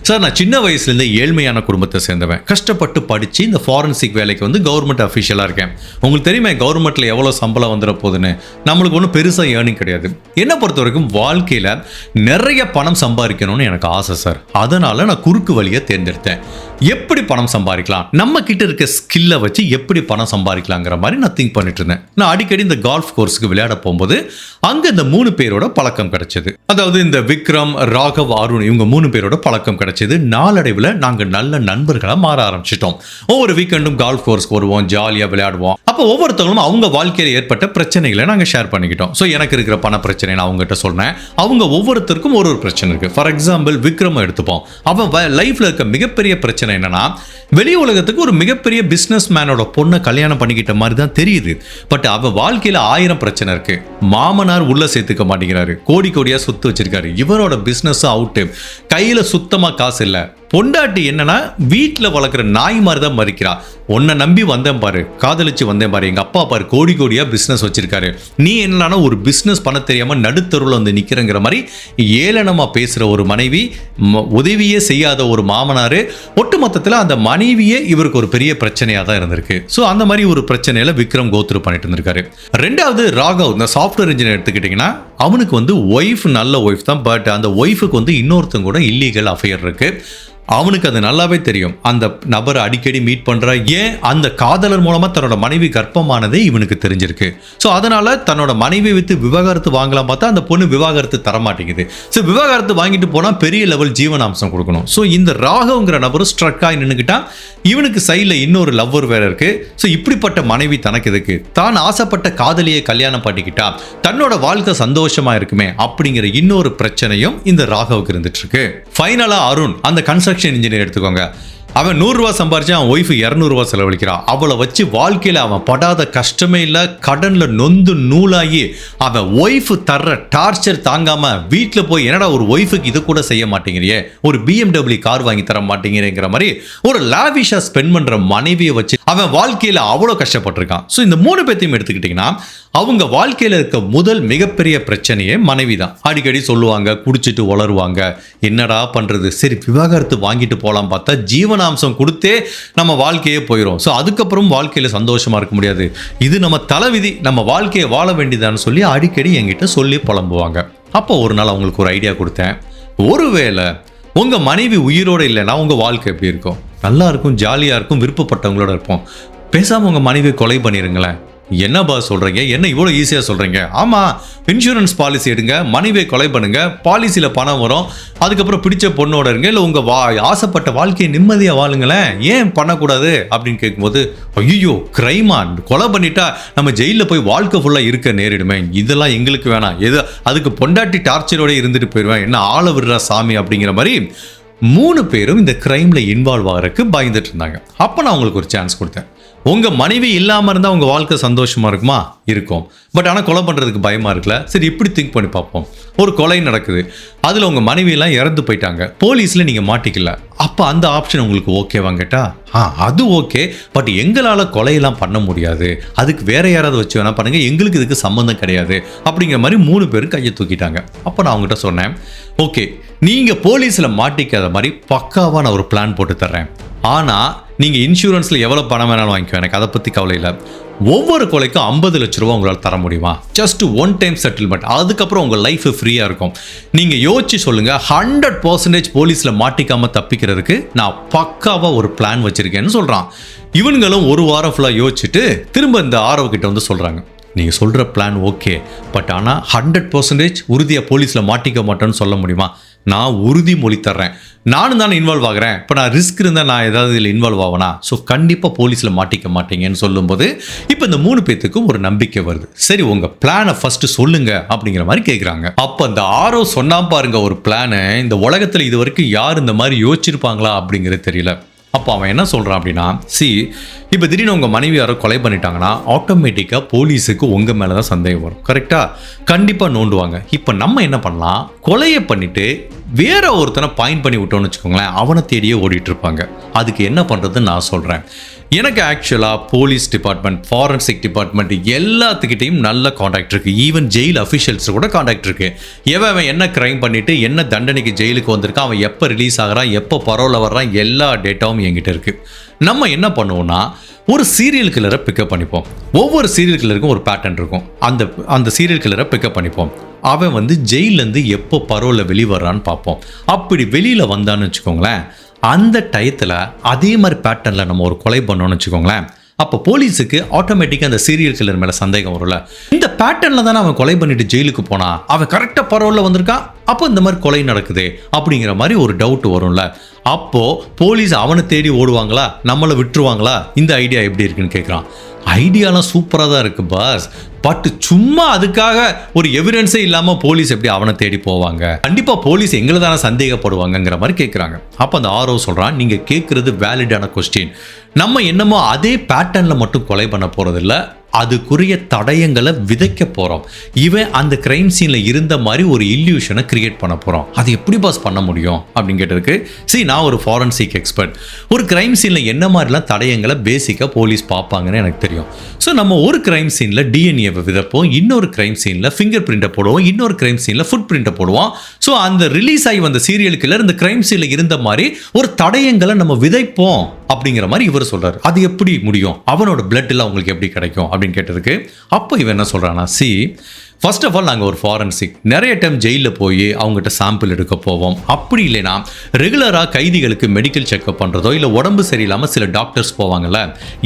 சார் நான் சின்ன வயசுலேருந்து ஏழ்மையான குடும்பத்தை சேர்ந்தவன், கஷ்டப்பட்டு படிச்சு இந்த ஃபாரன்சிக் வேலைக்கு வந்து கவர்மெண்ட் அஃபிஷியலாக இருக்கேன். உங்களுக்கு தெரியுமா கவர்மெண்ட்ல எவ்வளோ சம்பளம் வந்துட போகுதுன்னு? நம்மளுக்கு ஒன்றும் பெருசாக ஏர்னிங் கிடையாது. என்னை பொறுத்த வரைக்கும் வாழ்க்கையில் நிறைய பணம் சம்பாதிக்கணும்னு எனக்கு ஆசை சார். அதனால நான் குறுக்கு வழியை தேர்ந்தெடுத்தேன். எப்படி பணம் சம்பாதிக்கலாம், நம்ம கிட்ட இருக்க ஸ்கில்லை வச்சு எப்படி பணம் சம்பாதிக்கலாங்கிற மாதிரி நான் திங்க் பண்ணிட்டு இருந்தேன். நான் அடிக்கடி இந்த கால்ஃப் கோர்ஸுக்கு விளையாட போகும்போது அங்க இந்த 3 பேரோட பழக்கம் கிடைச்சது. அதாவது இந்த விக்ரம், ராகவ், அருண் இவங்க 3 பேரோட பழக்கம் கிடைச்சது. நாளடைவில் நாங்கள் நல்ல நண்பர்களாக மாற ஆரம்பிச்சிட்டோம். ஒவ்வொரு வீக்கெண்டும் கால்ஃப் கோர்ஸ்க்கு வருவோம், ஜாலியாக விளையாடுவோம். அப்போ ஒவ்வொருத்தவங்களும் அவங்க வாழ்க்கையில் ஏற்பட்ட பிரச்சனைகளை நாங்கள் ஷேர் பண்ணிக்கிட்டோம். ஸோ எனக்கு இருக்கிற பண பிரச்சனை நான் அவங்ககிட்ட சொன்னேன். அவங்க ஒவ்வொருத்தருக்கும் ஒரு பிரச்சனை இருக்கு. ஃபார் எக்ஸாம்பிள் விக்ரம் எடுத்துப்போம். அவன் லைஃப்ல இருக்க மிகப்பெரிய பிரச்சனை என்னன்னா, வெளி உலகத்துக்கு ஒரு மிகப்பெரிய பிசினஸ் மேனோட பொண்ணை கல்யாணம் பண்ணிக்கிட்ட மாதிரி தான் தெரியுது. பட் அவன் வாழ்க்கையில 1000 பிரச்சனை இருக்கு. மாமனார் உள்ள சேர்த்துக்க மாட்டேங்கிறாரு, கோடியா சொத்து வச்சிருக்காரு, இவரோட பிசினஸ் அவுட்டு, கையில சுத்தமா காசு இல்ல. பொண்டாட்டி என்னன்னா வீட்டில் வளர்க்குற நாய் மாதிரி தான் மறிக்கிறா. உன்னை நம்பி வந்தேன் பாரு, காதலிச்சு வந்தேன் பாரு, எங்க அப்பா பாரு கோடியா பிசினஸ் வச்சிருக்காரு, நீ என்னன்னா ஒரு பிசினஸ் பண்ண தெரியாம நடுத்தருவில் வந்து நிக்கிறங்கிற மாதிரி ஏளனமா பேசுற ஒரு மனைவி, உதவியே செய்யாத ஒரு மாமனாரு, ஒட்டுமொத்தத்தில் அந்த மனைவியே இவருக்கு ஒரு பெரிய பிரச்சனையா தான் இருந்திருக்கு. ஸோ அந்த மாதிரி ஒரு பிரச்சனையில விக்ரம் கோத்ரூ பண்ணிட்டு இருந்திருக்காரு. ரெண்டாவது ராகவ், இந்த சாஃப்ட்வேர் இன்ஜினியர் எடுத்துக்கிட்டீங்கன்னா, அவனுக்கு வந்து ஒய்ஃப் நல்ல ஒய்ஃப் தான். பட் அந்த ஒய்ஃபுக்கு வந்து இன்னொருத்தங்க கூட இல்லீகல் அஃபேர் இருக்கு. அவனுக்கு அது நல்லாவே தெரியும். அந்த நபரை அடிக்கடி மீட் பண்ற, ஏன் அந்த காதலர் மூலமா தன்னோட மனைவி கர்ப்பமானதே இவனுக்கு தெரிஞ்சிருக்கு. ஸோ அதனால தன்னோட மனைவி வித்து விவாகரத்து வாங்கலாம் பார்த்தா அந்த பொண்ணு விவாகரத்து தரமாட்டேங்குது. ஸோ விவாகரத்து வாங்கிட்டு போனா பெரிய லெவல் ஜீவனாம்சம் கொடுக்கணும். ஸோ இந்த ராகவ்ங்கிற நபர் ஸ்ட்ரக் ஆகி நின்றுக்கிட்டா, இவனுக்கு சைடில் இன்னொரு லவ்வர் வேற இருக்கு. ஸோ இப்படிப்பட்ட மனைவி தனக்கு எதுக்கு, தான் ஆசைப்பட்ட காதலியை கல்யாணம் பண்ணிக்கிட்டா தன்னோட வாழ்க்கை சந்தோஷமா இருக்குமே அப்படிங்கிற இன்னொரு பிரச்சனையும் இந்த ராகவுக்கு இருந்துட்டு இருக்கு. ஃபைனலா அருண், அந்த கன்ஸ்ட்ரக்ஷன் இன்ஜினியர் எடுத்துக்கோங்க. அவன் 100 ரூபா சம்பாரிச்சு அவன் ஒய்ஃபு 200 ரூபா செலவழிக்கிறான். அவளை வச்சு வாழ்க்கையில் அவன் படாத கஷ்டமே இல்லை. கடன்ல நொந்து நூலாகி அவன் ஒய்ஃபு தர்ற டார்ச்சர் தாங்காம வீட்டில் போய், என்னடா ஒரு ஒய்ஃபுக்கு இது கூட செய்ய மாட்டேங்கிறியே, ஒரு BMW கார் வாங்கி தர மாட்டேங்கிறேங்கிற மாதிரி ஒரு லாவிஷா ஸ்பெண்ட் பண்ற மனைவியை வச்சு அவன் வாழ்க்கையில் அவ்வளோ கஷ்டப்பட்டிருக்கான். ஸோ இந்த 3 பேத்தையும் எடுத்துக்கிட்டிங்கன்னா, அவங்க வாழ்க்கையில் இருக்க முதல் மிகப்பெரிய பிரச்சனையே மனைவி தான். அடிக்கடி சொல்லுவாங்க, குடிச்சிட்டு வளருவாங்க, என்னடா பண்றது, சரி விவாகரத்து வாங்கிட்டு போகலாம் பார்த்தா ஜீவனாம்சம் கொடுத்தே நம்ம வாழ்க்கையே போயிடும். ஸோ அதுக்கப்புறம் வாழ்க்கையில் சந்தோஷமா இருக்க முடியாது, இது நம்ம தலைவிதி, நம்ம வாழ்க்கையை வாழ வேண்டியதான்னு சொல்லி அடிக்கடி என்கிட்ட சொல்லி புலம்புவாங்க. அப்போ ஒரு நாள் அவங்களுக்கு ஒரு ஐடியா கொடுத்தேன். ஒருவேளை உங்க மனைவி உயிரோடு இல்லைன்னா உங்க வாழ்க்கை எப்படி இருக்கும்? நல்லா இருக்கும், ஜாலியா இருக்கும், விருப்பப்பட்டவங்களோட இருப்போம். பேசாம உங்க மனைவியை கொலை பண்ணிருங்களேன். என்னப்பா சொல்றீங்க, என்ன இவ்வளோ ஈஸியாக சொல்றீங்க? ஆமா, இன்சூரன்ஸ் பாலிசி எடுங்க, மனைவியை கொலை பண்ணுங்க, பாலிசியில் பணம் வரும், அதுக்கப்புறம் பிடிச்ச பொண்ணோட இருங்க, இல்லை உங்க ஆசைப்பட்ட வாழ்க்கையை நிம்மதியாக வாழுங்களேன், ஏன் பண்ணக்கூடாது அப்படின்னு கேட்கும்போது, ஐயோ கிரைமா, கொலை பண்ணிட்டா நம்ம ஜெயிலில் போய் வாழ்க்கை ஃபுல்லாக இருக்க நேரிடுமே, இதெல்லாம் எங்களுக்கு வேணாம், எது அதுக்கு பொண்டாட்டி டார்ச்சரோட இருந்துட்டு போயிடுவேன், என்ன ஆள விடுறா சாமி அப்படிங்கிற மாதிரி 3 பேரும் இந்த கிரைம்ல இன்வால்வ் ஆகிறதுக்கு பயந்துட்டு இருந்தாங்க. அப்போ நான் உங்களுக்கு ஒரு சான்ஸ் கொடுத்தேன். உங்க மனைவி இல்லாமல் இருந்தால் உங்க வாழ்க்கை சந்தோஷமா இருக்குமா? இருக்கும். பட் ஆனால் கொலை பண்ணுறதுக்கு பயமா இருக்குல்ல? சரி இப்படி திங்க் பண்ணி பார்ப்போம். ஒரு கொலை நடக்குது, அதில் உங்க மனைவியெல்லாம் இறந்து போயிட்டாங்க, போலீஸில் நீங்கள் மாட்டிக்கல, அப்போ அந்த ஆப்ஷன் உங்களுக்கு ஓகேவாங்க கேட்டா, அது ஓகே, பட் எங்களால் கொலையெல்லாம் பண்ண முடியாது, அதுக்கு வேற யாராவது வச்சு வேணா பண்ணுங்க, எங்களுக்கு இதுக்கு சம்மந்தம் கிடையாது அப்படிங்கிற மாதிரி 3 பேரும் கையை தூக்கிட்டாங்க. அப்போ நான் அவங்ககிட்ட சொன்னேன், ஓகே நீங்கள் போலீஸில் மாட்டிக்காத மாதிரி பக்காவாக நான் ஒரு பிளான் போட்டு தர்றேன், ஆனால் நீங்கள் இன்சூரன்ஸில் எவ்வளோ பணம் வேணாலும் வாங்கிக்கோ, எனக்கு அதை பற்றி கவலை இல்லை, ஒவ்வொரு கொலைக்கும் 50 லட்ச ரூபா உங்களால் தர முடியுமா? ஜஸ்ட் 1 டைம் செட்டில்மெண்ட், அதுக்கப்புறம் உங்கள் லைஃப் ஃப்ரீயாக இருக்கும். நீங்கள் யோசிச்சு சொல்லுங்கள், 100% போலீஸில் மாட்டிக்காமல் தப்பிக்கிறதுக்கு நான் பக்காவாக ஒரு பிளான் வச்சுருக்கேன்னு சொல்கிறான். இவனுங்களும் 1 வாரம் ஃபுல்லாக யோசிச்சுட்டு திரும்ப இந்த ஆரவ் கிட்ட வந்து சொல்கிறாங்க, நீங்கள் சொல்கிற பிளான் ஓகே, பட் ஆனால் 100% உறுதியாக போலீஸில் மாட்டிக்க மாட்டோன்னு சொல்ல முடியுமா? நான் உறுதிமொழி தர்றேன், நானும் தானே இன்வால்வ் ஆகிறேன், இப்போ நான் ரிஸ்க் இருந்தால் நான் ஏதாவது இதில் இன்வால்வ் ஆவேனா, ஸோ கண்டிப்பாக போலீஸில் மாட்டிக்க மாட்டீங்கன்னு சொல்லும்போது இப்போ இந்த 3 பேத்துக்கும் ஒரு நம்பிக்கை வருது. சரி உங்கள் பிளானை ஃபஸ்ட்டு சொல்லுங்க அப்படிங்கிற மாதிரி கேட்குறாங்க. அப்போ அந்த ஆரோ சொன்னா பாருங்க ஒரு பிளானை, இந்த உலகத்தில் இது வரைக்கும் யார் இந்த மாதிரி யோசிச்சிருப்பாங்களா அப்படிங்கிறது தெரியல. அப்போ அவன் என்ன சொல்கிறான் அப்படின்னா, இப்போ திடீர்னு உங்கள் மனைவி யாரோ கொலை பண்ணிட்டாங்கன்னா ஆட்டோமேட்டிக்காக போலீஸுக்கு உங்கள் மேலே தான் சந்தேகம் வரும், கரெக்டாக? கண்டிப்பாக நோண்டுவாங்க. இப்போ நம்ம என்ன பண்ணலாம், கொலையை பண்ணிவிட்டு வேற ஒருத்தனை பாயிண்ட் பண்ணி விட்டோம்னு வச்சுக்கோங்களேன், அவனை தேடியே ஓடிட்டு இருப்பாங்க. அதுக்கு என்ன பண்ணுறதுன்னு நான் சொல்கிறேன். எனக்கு ஆக்சுவலாக போலீஸ் டிபார்ட்மெண்ட், ஃபாரன்சிக் டிபார்ட்மெண்ட் எல்லாத்துக்கிட்டையும் நல்ல காண்டாக்ட் இருக்குது. ஈவன் ஜெயில் அஃபிஷியல்ஸ் கூட காண்டாக்ட் இருக்குது. அவன் என்ன க்ரைம் பண்ணிவிட்டு என்ன தண்டனைக்கு ஜெயிலுக்கு வந்திருக்கான், அவன் எப்போ ரிலீஸ் ஆகிறான், எப்போ பரோவில் வர்றான், எல்லா டேட்டாவும் என்கிட்ட இருக்குது. நம்ம என்ன பண்ணுவோம்னா, ஒரு சீரியல் கில்லரை பிக்கப் பண்ணிப்போம். ஒவ்வொரு சீரியல் கில்லருக்கும் ஒரு பேட்டர்ன் இருக்கும். அந்த சீரியல் கில்லரை பிக்கப் பண்ணிப்போம். அவன் வந்து ஜெயிலேருந்து எப்போ பரோவில் வெளியே வர்றான்னு பார்ப்போம். அப்படி வெளியில் வந்தான்னு வச்சுக்கோங்களேன், அந்த டயத்தில் அதே மாதிரி பேட்டர்னில் நம்ம ஒரு கொலை பண்ணோன்னு வச்சுக்கோங்களேன், அப்போ போலீஸுக்கு ஆட்டோமேட்டிக்காக அந்த சீரியல் கில்லர் மேலே சந்தேகம் வரும்ல. இந்த பேட்டர்னில் தானே அவன் கொலை பண்ணிட்டு ஜெயிலுக்கு போனான், அவன் கரெக்டாக பரோவில் வந்திருக்கான், அப்போ இந்த மாதிரி கொலை நடக்குது அப்படிங்கிற மாதிரி ஒரு டவுட் வரும்ல. அப்போது போலீஸ் அவனை தேடி ஓடுவாங்களா, நம்மளை விட்டுருவாங்களா? இந்த ஐடியா எப்படி இருக்குன்னு கேட்குறான். ஐடியாலாம் சூப்பராக தான் இருக்குது பாஸ், பட் சும்மா அதுக்காக ஒரு எவிடன்ஸே இல்லாமல் போலீஸ் எப்படி அவனை தேடி போவாங்க? கண்டிப்பாக போலீஸ் எங்களை தானே சந்தேகப்படுவாங்கங்கிற மாதிரி கேட்குறாங்க. அப்போ அந்த ஆரோ சொல்கிறான், நீங்கள் கேட்குறது வேலிடான கொஸ்டின். நம்ம என்னமோ அதே பேட்டர்னில் மட்டும் கொலை பண்ண போகிறதில்ல, அதுக்குரிய தடயங்களை விதைக்க போகிறோம். இவன் அந்த கிரைம் சீனில் இருந்த மாதிரி ஒரு இல்யூஷனை கிரியேட் பண்ண போகிறோம். அது எப்படி பாஸ் பண்ண முடியும் அப்படின்னு கேட்டதுக்கு, நான் ஒரு ஃபாரன்சிக் எக்ஸ்பர்ட். ஒரு கிரைம் சீனில் என்ன மாதிரிலாம் தடயங்களை பேசிக்காக போலீஸ் பார்ப்பாங்கன்னு எனக்கு தெரியும். ஸோ நம்ம ஒரு கிரைம் சீனில் டிஎன்ஏவை விதைப்போம், இன்னொரு கிரைம் சீனில் ஃபிங்கர் பிரிண்ட்டை போடுவோம், இன்னொரு கிரைம் சீனில் ஃபுட் பிரிண்ட்டை போடுவோம். ஸோ அந்த ரிலீஸ் ஆகி வந்த சீரியல் கில்லர் இந்த கிரைம் சீனில் இருந்த மாதிரி ஒரு தடயங்களை நம்ம விதைப்போம் அப்படிங்கிற மாதிரி இவர் சொல்றாரு. அது எப்படி முடியும், அவனோட பிளட் எல்லாம் உங்களுக்கு எப்படி கிடைக்கும் அப்படின்னு கேட்டதுக்கு, அப்போ இவன் என்ன சொல்றானா, ஃபர்ஸ்ட் ஆஃப் ஆல் நாங்கள் ஒரு ஃபாரன்சிக் நிறைய டைம் ஜெயிலில் போய் அவங்ககிட்ட சாம்பிள் எடுக்க போவோம். அப்படி இல்லைனா ரெகுலராக கைதிகளுக்கு மெடிக்கல் செக்அப் பண்ணுறதோ இல்லை உடம்பு சரியில்லாமல் சில டாக்டர்ஸ் போவாங்கல்ல,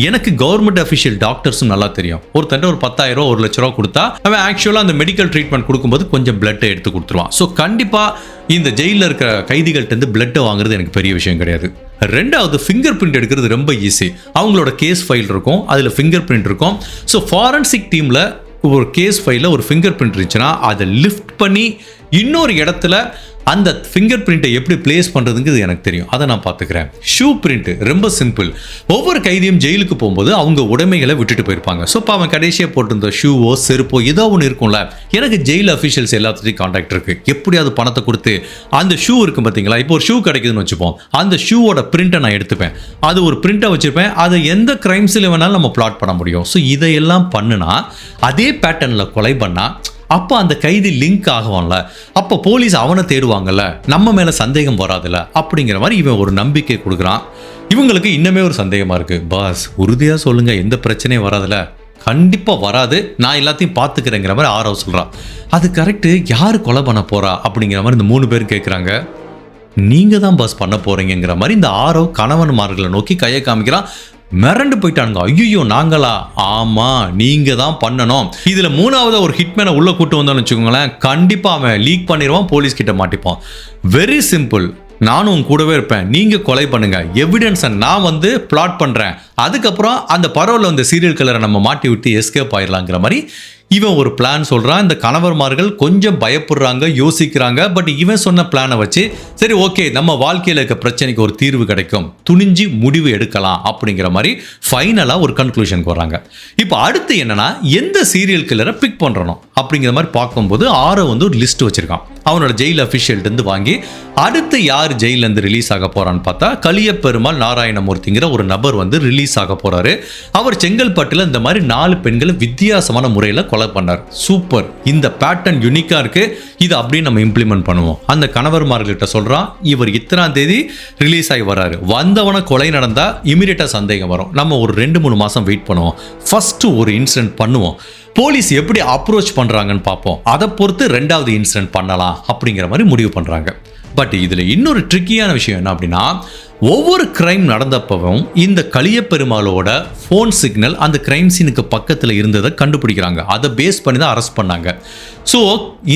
எனக்கு கவர்மெண்ட் அஃபிஷியல் டாக்டர்ஸும் நல்லா தெரியும். ஒருத்தன்ட்ட ஒரு 10,000 1 லட்ச ரூபா கொடுத்தா அவன் ஆக்சுவலாக அந்த மெடிக்கல் ட்ரீட்மெண்ட் கொடுக்கும்போது கொஞ்சம் பிளட்டை எடுத்து கொடுத்துருவான். ஸோ கண்டிப்பாக இந்த ஜெயிலில் இருக்கிற கைதிகள்கிட்ட பிளட்டை வாங்குறது எனக்கு பெரிய விஷயம் கிடையாது. ரெண்டாவது, ஃபிங்கர் பிரிண்ட் எடுக்கிறது ரொம்ப ஈஸி. அவங்களோட கேஸ் ஃபைல் இருக்கும், அதில் ஃபிங்கர் பிரிண்ட் இருக்கும். ஸோ ஃபாரன்சிக் டீமில் ஒரு கேஸ் ஃபைலில் ஒரு ஃபிங்கர் பிரிண்ட் இருந்துச்சுன்னா அதை லிஃப்ட் பண்ணி இன்னொரு இடத்துல அந்த ஃபிங்கர் பிரிண்ட்டை எப்படி பிளேஸ் பண்ணுறதுங்கிறது எனக்கு தெரியும், அதை நான் பார்த்துக்கிறேன். ஷூ பிரிண்ட் ரொம்ப சிம்பிள். ஒவ்வொரு கைதியும் ஜெயிலுக்கு போகும்போது அவங்க உடைமைகளை விட்டுட்டு போயிருப்பாங்க. ஸோ இப்போ அவன் கடைசியாக போட்டிருந்த ஷூவோ செருப்போ ஏதோ ஒன்று இருக்கும்ல, எனக்கு ஜெயில் அஃபிஷியல்ஸ் எல்லாத்துலேயும் கான்டாக்ட் இருக்குது. எப்படியாவது பணத்தை கொடுத்து அந்த ஷூ இருக்கும் பார்த்தீங்களா, இப்போ ஒரு ஷூ கிடைக்குதுன்னு வச்சுப்போம், அந்த ஷூவோட பிரிண்ட்டை நான் எடுத்துப்பேன், அது ஒரு பிரிண்ட்டை வச்சுருப்பேன், அதை எந்த கிரைம்ஸில் வேணாலும் நம்ம பிளாட் பண்ண முடியும். ஸோ இதையெல்லாம் பண்ணுனா அதே பேட்டர்னில் கொலை பண்ணால் அப்போ அந்த கைதி லிங்க் ஆகுவான்ல, அப்போ போலீஸ் அவனை தேடுவாங்கல்ல, நம்ம மேலே சந்தேகம் வராதுல்ல அப்படிங்கிற மாதிரி இவன் ஒரு நம்பிக்கை கொடுக்குறான். இவங்களுக்கு இன்னுமே ஒரு சந்தேகமாக இருக்குது, பாஸ் உறுதியாக சொல்லுங்கள் எந்த பிரச்சனையும் வராதுல்ல? கண்டிப்பாக வராது, நான் எல்லாத்தையும் பார்த்துக்கிறேங்கிற மாதிரி ஆரவ் சொல்கிறான். அது கரெக்டு, யார் கொலை பண்ண போகிறா அப்படிங்கிற மாதிரி இந்த 3 பேர் கேட்குறாங்க. நீங்கள் தான் பாஸ் பண்ண போகிறீங்கிற மாதிரி இந்த ஆரவ் கணவன்மார்களை நோக்கி கையை காமிக்கிறான். மிரண்டு போயிட்டானுங்க. ஐயோ நாங்களா? ஆமா, நீங்க தான் பண்ணணும். இதுல 3வது ஒரு ஹிட்மேனை உள்ள கூட்டு வந்தோம்னு வச்சுக்கோங்களேன், கண்டிப்பா அவன் லீக் பண்ணிடுவான், போலீஸ் கிட்ட மாட்டிப்பான். வெரி சிம்பிள், நானும் உங்க கூடவே இருப்பேன், நீங்க கொலை பண்ணுங்க, எவிடன்ஸை நான் வந்து பிளாட் பண்றேன், அதுக்கப்புறம் அந்த பரோவில் வந்து சீரியல் கில்லரை நம்ம மாட்டி விட்டு எஸ்கேப் ஆயிடலாங்கிற மாதிரி இவன் ஒரு பிளான் சொல்கிறான். இந்த கணவர்மார்கள் கொஞ்சம் பயப்படுறாங்க, யோசிக்கிறாங்க. பட் இவன் சொன்ன பிளானை வச்சு சரி ஓகே, நம்ம வாழ்க்கையில் இருக்க பிரச்சனைக்கு ஒரு தீர்வு கிடைக்கும், துணிஞ்சு முடிவு எடுக்கலாம் அப்படிங்கிற மாதிரி ஃபைனலாக ஒரு கன்க்ளூஷனுக்கு வராங்க. இப்போ அடுத்து என்னன்னா, எந்த சீரியல் கில்லரை பிக் பண்ணுறணும் அப்படிங்கிற மாதிரி பார்க்கும்போது ஆரவ் வந்து ஒரு லிஸ்ட் வச்சுருக்கான். அவனோட ஜெயில் அஃபிஷியல்ட்டு வாங்கி அடுத்து யார் ஜெயிலேருந்து ரிலீஸ் ஆக போகிறான்னு பார்த்தா கலியப்பெருமாள் நாராயணமூர்த்திங்கிற ஒரு நபர் வந்து ரிலீஸ் ஆக போகிறாரு. அவர் செங்கல்பட்டில் இந்த மாதிரி 4 பெண்களை வித்தியாசமான முறையில் கொலை பண்ணார். சூப்பர், இந்த பேட்டர்ன் யூனிக்காக இருக்குது, இது அப்படியே நம்ம இம்ப்ளிமெண்ட் பண்ணுவோம். அந்த கணவர்மார்கிட்ட சொல்கிறான், இவர் இத்தனாம் தேதி ரிலீஸ் ஆகி வராரு, வந்தவனை கொலை நடந்தால் இமீடியட்டாக சந்தேகம் வரும், நம்ம ஒரு 2-3 மாதம் வெயிட் பண்ணுவோம், ஃபஸ்ட்டு ஒரு இன்சிடென்ட் பண்ணுவோம், போலீஸ் எப்படி அப்ரோச் பண்ணுறாங்கன்னு பார்ப்போம், அதை பொறுத்து 2வது இன்சிடென்ட் பண்ணலாம் அப்படிங்கிற மாதிரி முடிவு பண்ணுறாங்க. பட் இதில் இன்னொரு ட்ரிக்கியான விஷயம் என்ன அப்படின்னா, ஒவ்வொரு கிரைம் நடந்தப்பவும் இந்த கலியபெருமாளோட ஃபோன் சிக்னல் அந்த கிரைம் சீனுக்கு பக்கத்தில் இருந்ததை கண்டுபிடிக்கிறாங்க. அதை பேஸ் பண்ணி தான் அரெஸ்ட் பண்ணாங்க. ஸோ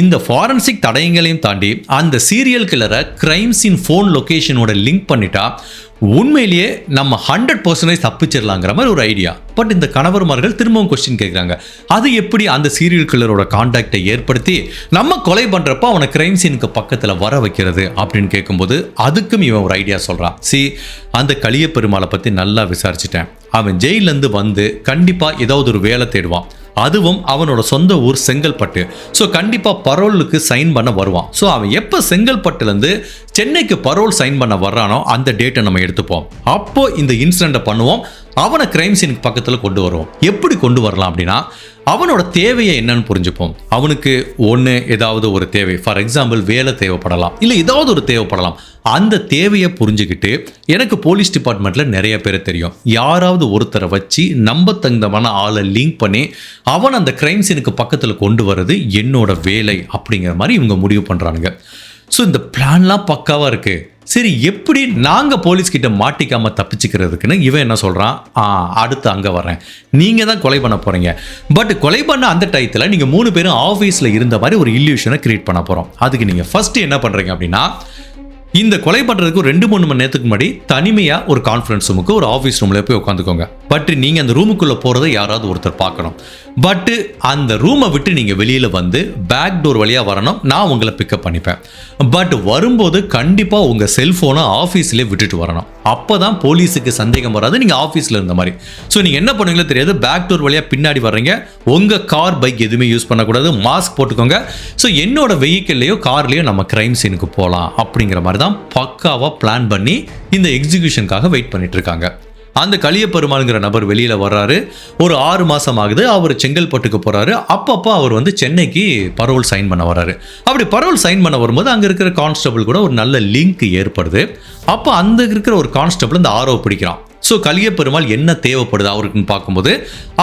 இந்த ஃபாரன்சிக் தடயங்களையும் தாண்டி அந்த சீரியல் கில்லரை கிரைம் சீன் ஃபோன் லொக்கேஷனோட லிங்க் பண்ணிட்டா உண்மையிலேயே நம்ம 100% தப்பிச்சிடலாங்கிற மாதிரி ஒரு ஐடியா. பட் இந்த கணவர்மார்கள் திரும்பவும் கொஸ்டின் கேட்குறாங்க, அது எப்படி அந்த சீரியல் கில்லரோட கான்டாக்டை ஏற்படுத்தி நம்ம கொலை பண்ணுறப்ப அவனை கிரைம் சீனுக்கு பக்கத்தில் வர வைக்கிறது அப்படின்னு கேட்கும்போது அதுக்கும் இவன் ஒரு ஐடியா சொல்கிறான். அந்த கலியபெருமாளை பற்றி நல்லா விசாரிச்சிட்டேன். அவன் ஜெயிலேருந்து வந்து கண்டிப்பாக ஏதாவது ஒரு வேலை தேடுவான். அதுவும் அவனோட சொந்த ஊர் செங்கல்பட்டு. ஸோ கண்டிப்பாக பரோலுக்கு சைன் பண்ண வருவான். ஸோ அவன் எப்போ செங்கல்பட்டுலேருந்து சென்னைக்கு பரோல் சைன் பண்ண வர்றானோ அந்த டேட்டை நம்ம எடுத்துப்போம். அப்போ இந்த இன்சிடெண்ட்டை பண்ணுவோம். அவனை கிரைம் சீனுக்கு பக்கத்தில் கொண்டு வருவோம். எப்படி கொண்டு வரலாம் அப்படின்னா, அவனோட தேவையை என்னன்னு புரிஞ்சுப்போம். அவனுக்கு ஒன்று ஏதாவது ஒரு தேவை, ஃபார் எக்ஸாம்பிள் வேலை தேவைப்படலாம், இல்லை ஏதாவது ஒரு தேவைப்படலாம். அந்த தேவையை புரிஞ்சுக்கிட்டு, எனக்கு போலீஸ் டிபார்ட்மெண்ட்டில் நிறைய பேர் தெரியும், யாராவது ஒருத்தரை வச்சு நம்பத்தகுந்தமான ஆளை லிங்க் பண்ணி அவன் அந்த கிரைம் சீனுக்கு பக்கத்தில் கொண்டு வர்றது என்னோட வேலை அப்படிங்கிற மாதிரி இவங்க முடிவு பண்ணுறானுங்க. ஸோ இந்த பிளான்லாம் பக்காவாக இருக்குது. சரி, எப்படி நாங்கள் போலீஸ்கிட்ட மாட்டிக்காமல் தப்பிச்சுக்கிறதுக்குன்னு இவன் என்ன சொல்கிறான், அடுத்து அங்கே வரேன், நீங்கள் தான் கொலை பண்ண போகிறீங்க. பட் கொலை பண்ண அந்த டயத்தில் நீங்கள் 3 பேரும் ஆஃபீஸில் இருந்த மாதிரி ஒரு இல்யூஷனை கிரியேட் பண்ண போகிறோம். அதுக்கு நீங்கள் ஃபஸ்ட்டு என்ன பண்ணுறீங்க அப்படின்னா, இந்த கொலை பண்ணுறதுக்கு 2-3 மணி நேரத்துக்கு முன்னாடி தனிமையாக ஒரு கான்ஃபரன்ஸ் ரூமுக்கு ஒரு ஆஃபீஸ் ரூமில் போய் உட்காந்துக்கோங்க. பட் நீங்கள் அந்த ரூமுக்குள்ளே போகிறத யாராவது ஒருத்தர் பார்க்கணும். பட்டு அந்த ரூமை விட்டு நீங்கள் வெளியில் வந்து பேக் டோர் வழியாக வரணும். நான் உங்களை பிக்கப் பண்ணிப்பேன். பட் வரும்போது கண்டிப்பாக உங்கள் செல்ஃபோனை ஆஃபீஸ்லேயே விட்டுட்டு வரணும். அப்போ தான் போலீஸுக்கு சந்தேகம் வராது நீங்கள் ஆஃபீஸில் இருந்த மாதிரி. ஸோ நீங்கள் என்ன பண்ணுவீங்களோ தெரியாது, பேக் டோர் வழியாக பின்னாடி வர்றீங்க. உங்கள் கார் பைக் எதுவுமே யூஸ் பண்ணக்கூடாது, மாஸ்க் போட்டுக்கோங்க. ஸோ என்னோட வெஹிக்கிள்லையோ கார்லேயோ நம்ம கிரைம் சீனுக்கு போகலாம் அப்படிங்கிற மாதிரி தான் பக்காவாக பிளான் பண்ணி இந்த எக்ஸிகியூஷனுக்காக வெயிட் பண்ணிட்டு இருக்காங்க. அந்த கலியபெருமாள்ங்கிற நபர் வெளியில் வர்றாரு. ஒரு 6 மாதம் ஆகுது. அவர் செங்கல்பட்டுக்கு போகிறாரு. அப்பப்போ அவர் வந்து சென்னைக்கு பரோல் சைன் பண்ண வர்றாரு. அப்படி பரோல் சைன் பண்ண வரும்போது அங்கே இருக்கிற கான்ஸ்டபிள் கூட ஒரு நல்ல லிங்க் ஏற்படுது. அப்போ அந்த இருக்கிற ஒரு கான்ஸ்டபிள் இந்த ஆரோவை பிடிக்கிறான். ஸோ கலியபெருமாள் என்ன தேவைப்படுது அவருக்குன்னு பார்க்கும்போது,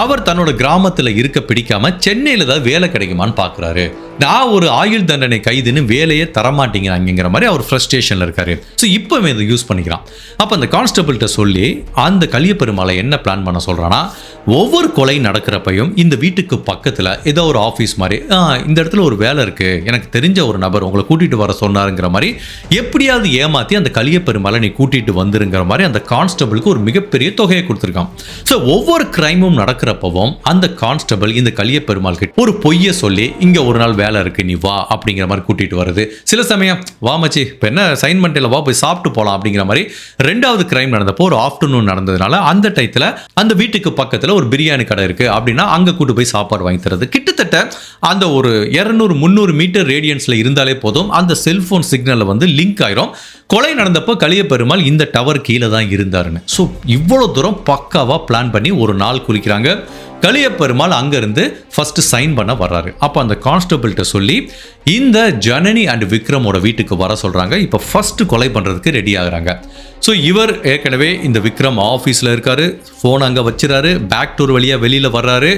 அவர் தன்னோட கிராமத்தில் இருக்க பிடிக்காம சென்னையில் ஏதாவது வேலை கிடைக்குமான்னு பார்க்குறாரு. நான் ஒரு ஆயுள் தண்டனை கைதுன்னு வேலையே தரமாட்டேங்கிறாங்கிற மாதிரி அவர் ஃப்ரஸ்ட்ரேஷனில் இருக்காரு. ஸோ இப்போ இதை யூஸ் பண்ணிக்கிறான். அப்போ அந்த கான்ஸ்டபிள்கிட்ட சொல்லி அந்த கலியபெருமாளை என்ன பிளான் பண்ண சொல்கிறான்னா, ஒவ்வொரு கொலை நடக்கிறப்பையும் இந்த வீட்டுக்கு பக்கத்தில் ஏதோ ஒரு ஆஃபீஸ் மாதிரி, இந்த இடத்துல ஒரு வேலை இருக்குது, எனக்கு தெரிஞ்ச ஒரு நபர் உங்களை கூட்டிகிட்டு வர சொன்னாருங்கிற மாதிரி எப்படியாவது ஏமாற்றி அந்த கலியபெருமாளை நீ கூட்டிகிட்டு வந்துருங்கிற மாதிரி அந்த கான்ஸ்டபிளுக்கு ஒரு மிகப்பெரிய தொகையை கொடுத்துருக்கான். ஸோ ஒவ்வொரு கிரைமும் நடக்கிறப்பவும் அந்த கான்ஸ்டபிள் இந்த கலியபெருமாள் கிட்ட ஒரு பொய்யை சொல்லி, இங்கே ஒரு நாள் வேலை இருக்கு நீ வா அப்படிங்கிற மாதிரி கூட்டிட்டு வருது. சில சமயம் வா மச்சி இப்போ என்ன அசைன்மெண்ட் இல்லை, வா போய் சாப்பிட்டு போகலாம் அப்படிங்கிற மாதிரி. 2வது கிரைம் நடந்தப்போ ஒரு ஆஃப்டர்நூன் நடந்ததுனால அந்த டயத்தில் அந்த வீட்டுக்கு பக்கத்தில் ஒரு பிரியாணி கடை இருக்கு அப்படின்னா அங்கே கூட்டு போய் சாப்பாடு வாங்கி தரது. கிட்டத்தட்ட அந்த ஒரு 200-300 மீட்டர் ரேடியன்ஸ்ல இருந்தாலே போதும், அந்த செல்போன் சிக்னலில் வந்து லிங்க் ஆயிரும். கொலை நடந்தப்போ கலியபெருமாள் இந்த டவர் கீழே தான் இருந்தாருன்னு. ஸோ இவ்வளோ தூரம் பக்காவாக பிளான் பண்ணி ஒரு நாள் குறிக்கிறாங்க. கலியபெருமாள் அங்கேருந்து ஃபர்ஸ்ட் சைன் பண்ண வர்றாரு. அப்போ அந்த கான்ஸ்டபிள்கிட்ட சொல்லி இந்த ஜனனி அண்ட் விக்ரமோட வீட்டுக்கு வர சொல்கிறாங்க. இப்போ ஃபர்ஸ்ட் கொலை பண்ணுறதுக்கு ரெடி ஆகுறாங்க. ஸோ இவர் ஏற்கனவே இந்த விக்ரம் ஆஃபீஸில் இருக்காரு, ஃபோன் அங்கே வச்சுறாரு, பேக் டோர் வழியாக வெளியில் வர்றாரு,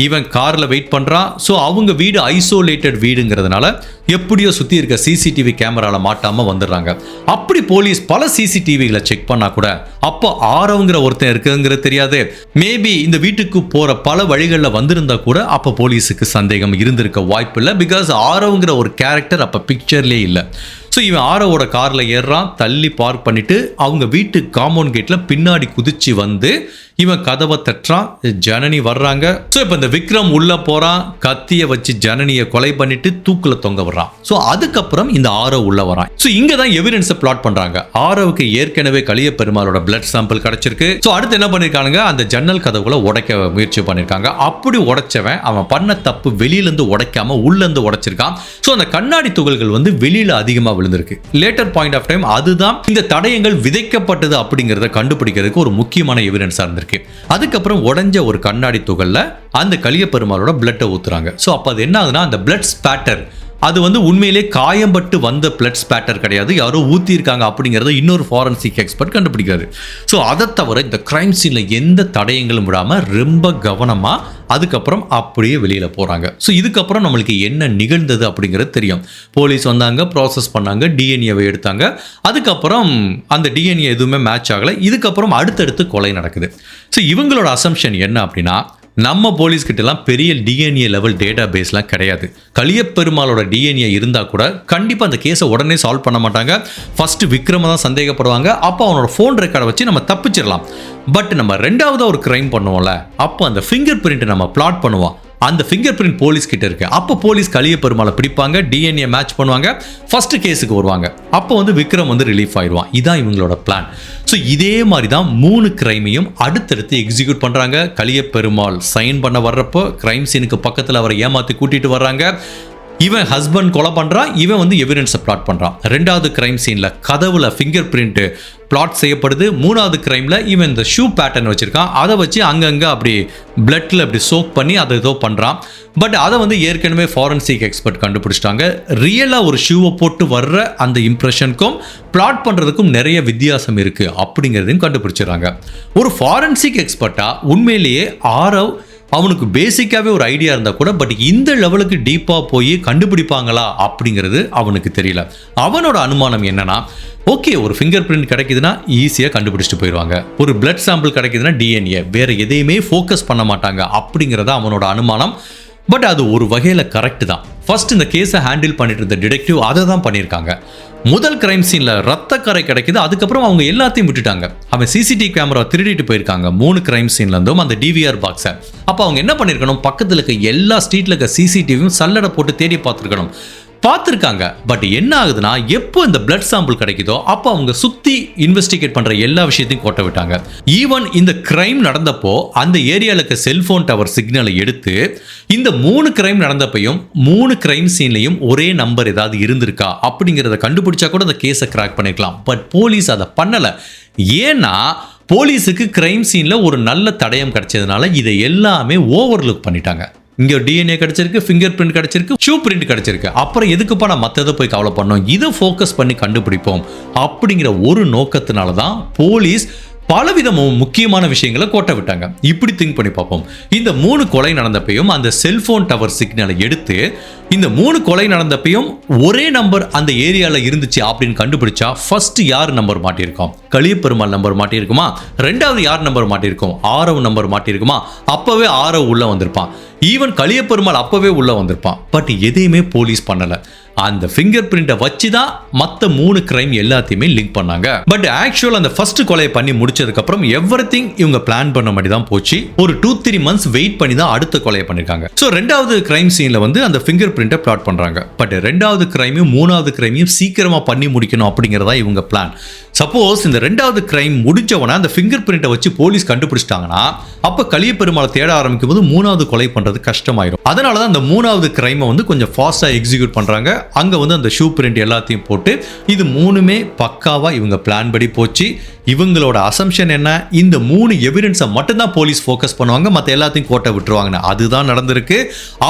இவன் காரில் வெயிட் பண்ணுறான். ஸோ அவங்க வீடு ஐசோலேட்டட் வீடுங்கிறதுனால எப்படியோ சுற்றி இருக்க சிசிடிவி கேமராவில் மாட்டாமல் வந்துடுறாங்க. அப்படி போலீஸ் பல சிசிடிவிகளை செக் பண்ணால் கூட அப்போ ஆரவங்கிற ஒருத்தன் இருக்குங்கிறது தெரியாது. மேபி இந்த வீட்டுக்கு போகிற பல வழிகளில் வந்திருந்தா கூட அப்போ போலீஸுக்கு சந்தேகம் இருந்திருக்க வாய்ப்பு இல்லை. பிகாஸ் ஆரவங்கிற ஒரு கேரக்டர் அப்போ பிக்சர்லேயே இல்லை. ஸோ இவன் ஆரோவோட காரில் ஏறுறான், தள்ளி பார்க் பண்ணிட்டு அவங்க வீட்டு காம்பவுண்ட் கேட்டில் பின்னாடி குதிச்சு வந்து இவன் கதவை தட்டுறான். ஜனனி வர்றாங்க. ஸோ இப்போ இந்த விக்ரம் உள்ள போறான், கத்தியை வச்சு ஜனனியை கொலை பண்ணிட்டு தூக்குல தொங்க விடுறான். ஸோ அதுக்கப்புறம் இந்த ஆரோ உள்ள வரான். ஸோ இங்க தான் எவிடன்ஸை பிளாட் பண்றாங்க. ஆரோவுக்கு ஏற்கனவே கலியபெருமாளோட பிளட் சாம்பிள் கிடைச்சிருக்கு. ஸோ அடுத்து என்ன பண்ணிருக்காங்க, அந்த ஜன்னல் கதவுகளை உடைக்க முயற்சி பண்ணிருக்காங்க. அப்படி உடைச்சவன் அவன் பண்ண தப்பு வெளியில இருந்து உடைக்காம உள்ள இருந்து உடைச்சிருக்கான். ஸோ அந்த கண்ணாடி துகள்கள் வந்து வெளியில அதிகமாக விழுந்திருக்கு. லேட்டர் பாயிண்ட் ஆஃப் டைம் அதுதான் இந்த தடயங்கள் விதைக்கப்பட்டது அப்படிங்கிறத கண்டுபிடிக்கிறதுக்கு ஒரு முக்கியமான எவிடன்ஸா இருந்திருக்கு. அதுக்கப்புறம் உடைஞ்ச ஒரு கண்ணாடி துகள்ல அந்த கலியபெருமாளோட பிளட்டை ஊத்துறாங்க. ஸோ அப்போ அது என்ன ஆகுதுன்னா, அந்த பிளட் ஸ்பேட்டர் அது வந்து உண்மையிலே காயம்பட்டு வந்த பிளட் ஸ்பேட்டர் கிடையாது, யாரோ ஊற்றிருக்காங்க அப்படிங்கிறத இன்னொரு ஃபாரன்சிக் எக்ஸ்பர்ட் கண்டுபிடிக்கிறாரு. ஸோ அதை தவிர இந்த கிரைம் சீனில் எந்த தடயங்களும் விடாமல் ரொம்ப கவனமாக அதுக்கப்புறம் அப்படியே வெளியில் போகிறாங்க. ஸோ இதுக்கப்புறம் நம்மளுக்கு என்ன நிகழ்ந்தது அப்படிங்கிறது தெரியும். போலீஸ் வந்தாங்க, ப்ராசஸ் பண்ணாங்க, டிஎன்ஏவை எடுத்தாங்க. அதுக்கப்புறம் அந்த டிஎன்ஏ எதுவுமே மேட்ச் ஆகலை. இதுக்கப்புறம் அடுத்தடுத்து கொலை நடக்குது. ஸோ இவங்களோட அசம்ஷன் என்ன அப்படின்னா, நம்ம போலீஸ் கிட்டலாம் பெரிய டிஎன்ஏ லெவல் டேட்டா பேஸ்லாம் கிடையாது. கலியப்பெருமாளோட டிஎன்ஏ இருந்தால் கூட கண்டிப்பாக அந்த கேஸை உடனே சால்வ் பண்ண மாட்டாங்க. ஃபர்ஸ்ட் விக்ரம தான் சந்தேகப்படுவாங்க. அப்போ அவனோட ஃபோன் ரெக்கார்டை வச்சு நம்ம தப்பிச்சிடலாம். பட் நம்ம ரெண்டாவதாக ஒரு கிரைம் பண்ணுவோம்ல, அப்போ அந்த ஃபிங்கர் பிரிண்ட்டை நம்ம பிளாட் பண்ணுவோம். அந்த ஃபிங்கர் பிரிண்ட் போலீஸ் கிட்ட இருக்கு. அப்போ போலீஸ் கலியப்பெருமாளை பிடிப்பாங்க, டிஎன்ஏ மேட்ச் பண்ணுவாங்க, ஃபர்ஸ்ட் கேஸுக்கு வருவாங்க. அப்போ விக்ரம் ரிலீஃப் ஆயிடுவான். இதான் இவங்களோட பிளான். ஸோ இதே மாதிரி தான் 3 கிரைமையும் அடுத்தடுத்து எக்ஸிக்யூட் பண்றாங்க. கலியப்பெருமாள் சைன் பண்ண வர்றப்போ கிரைம் சீனுக்கு பக்கத்தில் அவரை ஏமாத்தி கூட்டிட்டு வர்றாங்க. இவன் ஹஸ்பண்ட் கொலை பண்றான், இவன் எவிடன்ஸை பிளாட் பண்றான். ரெண்டாவது கிரைம் சீன்ல கதவுல ஃபிங்கர் பிரிண்ட் பிளாட் செய்யப்படுது. மூணாவது கிரைம்ல இவன் இந்த ஷூ பேட்டர்ன் வச்சிருக்கான், அதை வச்சு அங்கங்க அப்படி பிளட்ல அப்படி சோக் பண்ணி அதை ஏதோ பண்றான். பட் அதை ஏற்கனவே ஃபாரன்சிக் எக்ஸ்பர்ட் கண்டுபிடிச்சிட்டாங்க. ரியலா ஒரு ஷூவை போட்டு வர்ற அந்த இம்ப்ரெஷனுக்கும் பிளாட் பண்றதுக்கும் நிறைய வித்தியாசம் இருக்கு அப்படிங்கிறதையும் கண்டுபிடிச்சிடறாங்க. ஒரு ஃபாரன்சிக் எக்ஸ்பர்ட்டா உண்மையிலேயே ஆரவ் அவனுக்கு பேசிக்காகவே ஒரு ஐடியா இருந்தால் கூட பட் இந்த லெவலுக்கு டீப்பாக போய் கண்டுபிடிப்பாங்களா அப்படிங்கிறது அவனுக்கு தெரியல. அவனோட அனுமானம் என்னன்னா, ஓகே ஒரு ஃபிங்கர் பிரிண்ட் கிடைக்குதுன்னா ஈஸியாக கண்டுபிடிச்சிட்டு போயிடுவாங்க, ஒரு பிளட் சாம்பிள் கிடைக்குதுன்னா டிஎன்ஏ, வேற எதையுமே ஃபோக்கஸ் பண்ண மாட்டாங்க அப்படிங்கிறத அவனோட அனுமானம். பட் அது ஒரு வகையில் கரெக்ட் தான். ஃபர்ஸ்ட் இந்த கேஸை ஹேண்டில் பண்ணிட்டு இருந்த டிடெக்டிவ் அதை தான் பண்ணியிருக்காங்க. முதல் கிரைம் சீன்ல ரத்தக்கரை கிடைக்குது, அதுக்கப்புறம் அவங்க எல்லாத்தையும் விட்டுட்டாங்க. அவன் சிசிடிவி கேமரா திருடிட்டு போயிருக்காங்க 3 கிரைம் சீன்ல இருந்தும் அந்த டிவிஆர் பாக்ஸை. அப்போ அவங்க என்ன பண்ணிருக்கணும், பக்கத்தில் இருக்க எல்லா ஸ்ட்ரீட்ல இருக்க சிசிடிவியும் சல்லடை போட்டு தேடி பார்த்துருக்காங்க. பட் என்ன ஆகுதுன்னா, எப்போ இந்த பிளட் சாம்பிள் கிடைக்குதோ அப்போ அவங்க சுத்தி இன்வெஸ்டிகேட் பண்ற எல்லா விஷயத்தையும் கோட்ட விட்டாங்க. ஈவன் இந்த கிரைம் நடந்தப்போ அந்த ஏரியால இருக்க செல்போன் டவர் சிக்னலை எடுத்து இந்த 3 கிரைம் நடந்தப்பையும் 3 கிரைம் சீன்லையும் ஒரே நம்பர் ஏதாவது இருந்திருக்கா அப்படிங்கிறத கண்டுபிடிச்சா கூட அந்த கேஸை கிராக் பண்ணிக்கலாம். பட் போலீஸ் அதை பண்ணல. ஏன்னா போலீஸுக்கு கிரைம் சீன்ல ஒரு நல்ல தடயம் கிடைச்சதுனால இதை எல்லாமே ஓவர்லுக் பண்ணிட்டாங்க. இங்கே டிஎன்ஏ கிடைச்சிருக்கு, ஃபிங்கர் பிரிண்ட் கிடைச்சிருக்கு, ஷூ பிரிண்ட் கிடைச்சிருக்கு, அப்புறம் எதுக்குப்பா நான் மற்றதை போய் கவலை பண்ணோம், இதை ஃபோக்கஸ் பண்ணி கண்டுபிடிப்போம் அப்படிங்கிற ஒரு நோக்கத்தினால தான் போலீஸ் பலவிதமும் முக்கியமான விஷயங்களை கோட்ட விட்டாங்க. இப்படி திங்க் பண்ணி பார்ப்போம். இந்த 3 கொலை நடந்தப்பையும் அந்த செல்போன் டவர் சிக்னலை எடுத்து இந்த 3 கொலை நடந்தப்பையும் ஒரே நம்பர் அந்த ஏரியால இருந்துச்சு அப்படின்னு கண்டுபிடிச்சா ஃபர்ஸ்ட் யார் நம்பர் மாட்டியிருக்கோம், கலியப்பெருமாள் நம்பர் மாட்டியிருக்குமா, ரெண்டாவது யார் நம்பர் மாட்டியிருக்கோம், ஆரவ் நம்பர் மாட்டியிருக்குமா, அப்பவே ஆரவ் உள்ள வந்திருப்பான், ஈவன் கலியப்பெருமாள் அப்பவே உள்ள வந்திருப்பான். பட் எதையுமே போலீஸ் பண்ணல. அந்த ஃபிங்கர் பிரிண்ட்டை வச்சு தான் மற்ற 3 கிரைம் எல்லாத்தையுமே லிங்க் பண்ணாங்க. பட் ஆக்சுவல் அந்த ஃபர்ஸ்ட் கொலையை பண்ணி முடிச்சதுக்கு அப்புறம் எவ்ரிதிங் இவங்க பிளான் பண்ண மாதிரி தான் போச்சு. ஒரு 2-3 months வெயிட் பண்ணி தான் அடுத்த கொலையை பண்ணிருக்காங்க. ஸோ ரெண்டாவது கிரைம் சீன்ல அந்த ஃபிங்கர் பிரிண்ட்டை பிளாட் பண்றாங்க. பட் ரெண்டாவது கிரைமையும் 3வது கிரைமையும் சீக்கிரமா பண்ணி முடிக்கணும் அப்படிங்கிறதா இவங்க பிளான். சப்போஸ் இந்த ரெண்டாவது கிரைம் முடிச்சவன அந்த ஃபிங்கர் பிரிண்ட்டை வச்சு போலீஸ் கண்டுபிடிச்சிட்டாங்கன்னா அப்ப கலியப்பெருமாளை தேட ஆரம்பிக்கும் போது 3வது கொலை பண்றது கஷ்டமாயிரும். அதனால தான் அந்த 3வது கிரைமை கொஞ்சம் ஃபாஸ்டா எக்ஸிக்யூட் பண்றாங்க. அங்க அந்த ஷூ பிரிண்ட் எல்லாத்தையும் போட்டு இது 3மே பக்காவா இவங்க பிளான் படி போச்சு. இவங்களோட அசம்ஷன் என்ன, இந்த 3 எவிடன்ஸை மட்டும்தான் போலீஸ் ஃபோக்கஸ் பண்ணுவாங்க, மற்ற எல்லாத்தையும் கோட்டை விட்டுருவாங்க. அதுதான் நடந்திருக்கு.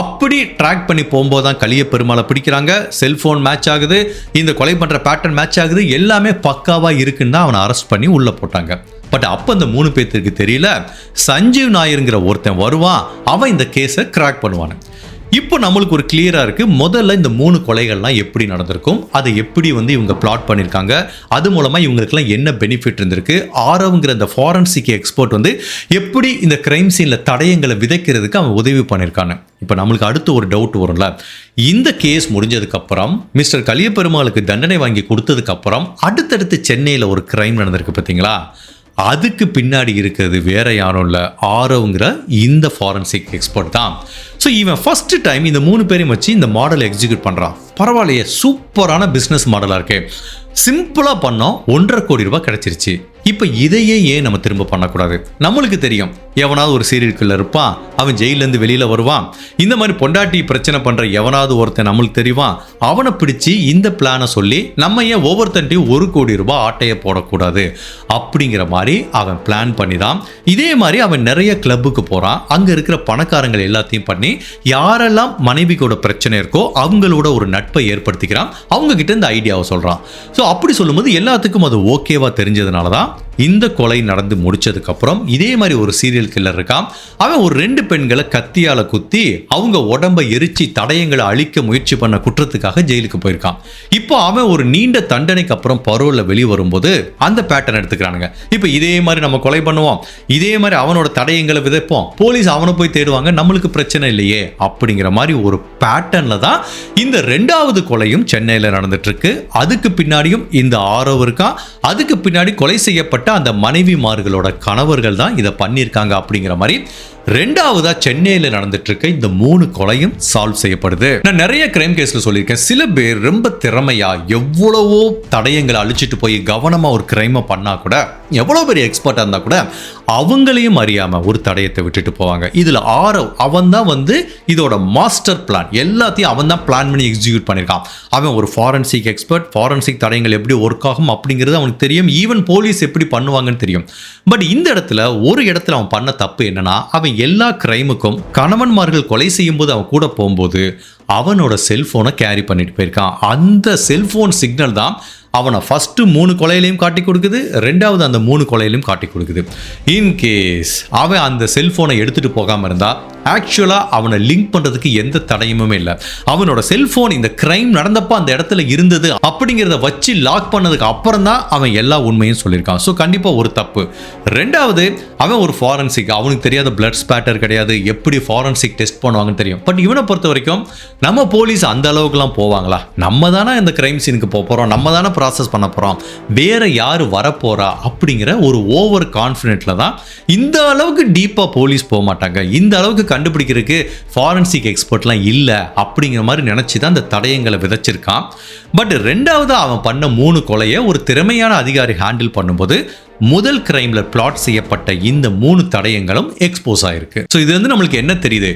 அப்படி ட்ராக் பண்ணி போகும்போது தான் கலியப்பெருமாளை பிடிக்கிறாங்க. செல்போன் மேட்ச் ஆகுது, இந்த கொலை பண்ற பேட்டர்ன் மேட்ச் ஆகுது, எல்லாமே பக்காவா இருக்குன்னு தான் அவனை அரெஸ்ட் பண்ணி உள்ள போட்டாங்க. பட் அப்ப அந்த 3 பேருக்கு தெரியல, சஞ்சீவ் நாயருங்கிற ஒருத்தன் வருவான், அவன் இந்த கேஸை கிராக் பண்ணுவான். இப்போ நம்மளுக்கு ஒரு கிளியரா இருக்கு, முதல்ல இந்த 3 கொலைகள்லாம் எப்படி நடந்திருக்கும், அதை எப்படி இவங்க பிளாட் பண்ணிருக்காங்க, அது மூலமா இவங்களுக்குலாம் என்ன பெனிஃபிட் இருந்திருக்கு, ஆரவ்ங்கிற அந்த ஃபாரன்சிக் எக்ஸ்பர்ட் எப்படி இந்த கிரைம் சீன்ல தடயங்களை விதைக்கிறதுக்கு அவன் உதவி பண்ணிருக்காங்க. இப்போ நம்மளுக்கு அடுத்து ஒரு டவுட் வரும்ல, இந்த கேஸ் முடிஞ்சதுக்கு அப்புறம் மிஸ்டர் கலியப்பெருமாளுக்கு தண்டனை வாங்கி கொடுத்ததுக்கு அப்புறம் அடுத்தடுத்து சென்னையில் ஒரு கிரைம் நடந்திருக்கு பார்த்தீங்களா, அதுக்கு பின்னாடி இருக்கிறது வேற யாரும் இல்லை, ஆரவ்ங்கிற இந்த ஃபாரன்சிக் எக்ஸ்பர்ட் தான். ஸோ இவன் ஃபர்ஸ்ட் டைம் இந்த 3 பேரையும் வச்சு இந்த மாடலை எக்ஸிக்யூட் பண்ணுறான். பரவாயில்லையே, சூப்பரான பிஸ்னஸ் மாடலாக இருக்கே, சிம்பிளாக பண்ணோம், 1.5 கோடி ரூபாய் கிடைச்சிருச்சு. இப்போ இதையே ஏன் நம்ம திரும்ப பண்ணக்கூடாது? நம்மளுக்கு தெரியும் எவனாவது ஒரு சீரியல் கில்லர் இருப்பான், அவன் ஜெயிலேருந்து வெளியில் வருவான், இந்த மாதிரி பொண்டாட்டி பிரச்சனை பண்ணுற எவனாவது ஒருத்தன் நம்மளுக்கு தெரிவான், அவனை பிடிச்சி இந்த பிளானை சொல்லி நம்ம ஏன் ஒவ்வொருத்தன்ட்டையும் 1 கோடி ரூபாய் ஆட்டையை போடக்கூடாது அப்படிங்கிற மாதிரி அவன் பிளான் பண்ணி தான். இதே மாதிரி அவன் நிறைய கிளப்புக்கு போகிறான், அங்கே இருக்கிற பணக்காரங்கள் எல்லாத்தையும் பண்ணி யாரெல்லாம் மனைவிக்கோட பிரச்சனை இருக்கோ அவங்களோட ஒரு நட்பை ஏற்படுத்திக்கிறான், அவங்க கிட்ட இந்த ஐடியாவை சொல்கிறான். ஸோ அப்படி சொல்லும்போது எல்லாத்துக்கும் அது ஓகேவா தெரிஞ்சதுனால தான் இந்த கொலை நடந்து முடிச்சதுக்கு அப்புறம் இதே மாதிரி ஒரு சீரியல் கில்லர் இருக்கான். அவன் ஒரு 2 பெண்களை கத்தியால குத்தி அவங்க உடம்பை எரிச்சு தடயங்களை அழிக்க முயற்சி பண்ண குற்றத்துக்காக ஜெயிலுக்கு போயிருக்கான். இப்போ அவன் ஒரு நீண்ட தண்டனைக்கு அப்புறம் பரோல்ல வெளியே வரும்போது அந்த பேட்டர்ன் எடுத்துக்கிறானுங்க. இப்போ இதே மாதிரி நம்ம கொலை பண்ணுவோம், இதே மாதிரி அவனோட தடயங்களை விதைப்போம், போலீஸ் அவனை போய் தேடுவாங்க, நம்மளுக்கு பிரச்சனை இல்லையே அப்படிங்கிற மாதிரி ஒரு பேட்டர்ன்ல தான் இந்த 2வது கொலையும் சென்னையில் நடந்துட்டு இருக்கு. அதுக்கு பின்னாடியும் இந்த ஆரவ் இருக்கான். அதுக்கு பின்னாடி கொலை செய்யப்பட்ட அந்த மனைவிமார்களோட கணவர்கள் தான் இதை பண்ணியிருக்காங்க அப்படிங்கிற மாதிரி 2வதா சென்னையில் நடந்துட்டு இருக்க இந்த 3 கொலையும் சால்வ் செய்யப்படுது. நான் நிறைய கிரைம் கேஸ்ல சொல்லியிருக்கேன், சில பேர் ரொம்ப திறமையா எவ்வளவோ தடயங்களை அழிச்சிட்டு போய் கவனமா ஒரு கிரைமை பண்ணா கூட, எவ்வளவு பெரிய எக்ஸ்பர்ட்டா இருந்தா கூட அவங்களையும் அறியாம ஒரு தடயத்தை விட்டுட்டு போவாங்க. இதுல ஆரவ் அவன் தான் இதோட மாஸ்டர் பிளான், எல்லாத்தையும் அவன் தான் பிளான் பண்ணி எக்ஸிக்யூட் பண்ணியிருக்கான். அவன் ஒரு ஃபாரன்சிக் எக்ஸ்பர்ட், ஃபாரன்சிக் தடயங்கள் எப்படி ஒர்க் ஆகும் அப்படிங்கிறது அவனுக்கு தெரியும், ஈவன் போலீஸ் எப்படி பண்ணுவாங்கன்னு தெரியும். பட் இந்த இடத்துல அவன் பண்ண தப்பு என்னன்னா, அவன் எல்லா கிரைமுக்கும் கணவன்மார்கள் கொலை செய்யும் போது அவன் கூட போகும்போது அவனோட செல்போனை கேரி பண்ணிட்டு போயிருக்கான். அந்த செல்போன் சிக்னல் தான் அவனை ஃபர்ஸ்ட் 3 கொலையிலையும் காட்டி கொடுக்குது, 2வது அந்த 3 கொலையிலையும் காட்டி கொடுக்குது. இன்கேஸ் அவன் அந்த செல்போனை எடுத்துட்டு போகாம இருந்தா ஆக்சுவலா அவனை லிங்க் பண்றதுக்கு எந்த தடயமுமே இல்லை. அவனோட செல்போன் இந்த கிரைம் நடந்தப்போ அந்த இடத்துல இருந்தது அப்படிங்கிறத வச்சு லாக் பண்ணதுக்கு அப்புறம் தான் அவன் எல்லா உண்மையும் சொல்லியிருக்கான். ஸோ கண்டிப்பா ஒரு தப்பு. 2வது அவன் ஒரு ஃபாரன்சிக், அவனுக்கு தெரியாத பிளட் ஸ்பேட்டர் கிடையாது, எப்படி ஃபாரன்சிக் டெஸ்ட் பண்ணுவாங்கன்னு தெரியும். பட் இவனை பொறுத்த வரைக்கும் நம்ம போலீஸ் அந்த அளவுக்குலாம் போவாங்களா? நம்ம தானே இந்த கிரைம் சீனுக்கு போறோம், நம்ம தானே ப்ராசஸ் பண்ண போறோம், வேற யாரு வரப்போறா அப்படிங்கிற ஒரு ஓவர் கான்ஃபிடென்ட்ல தான் இந்த அளவுக்கு டீப்பா போலீஸ் போக மாட்டாங்க. இந்த அளவுக்கு கண்டுபிடிக்கிறதுக்கு ஃபாரன்சிக் எக்ஸ்பர்ட்லாம் இல்லை அப்படிங்கிற மாதிரி நினைச்சு தான் இந்த தடயங்களை விதைச்சிருக்கான். பட் 2வது அவன் பண்ண 3 கொலையை ஒரு திறமையான அதிகாரி ஹேண்டில் பண்ணும்போது முதல் கிரைம்ல பிளாட் செய்யப்பட்ட இந்த 3 தடயங்களும் எக்ஸ்போஸ் ஆயிருக்கு. ஸோ இது நம்மளுக்கு என்ன தெரியுது,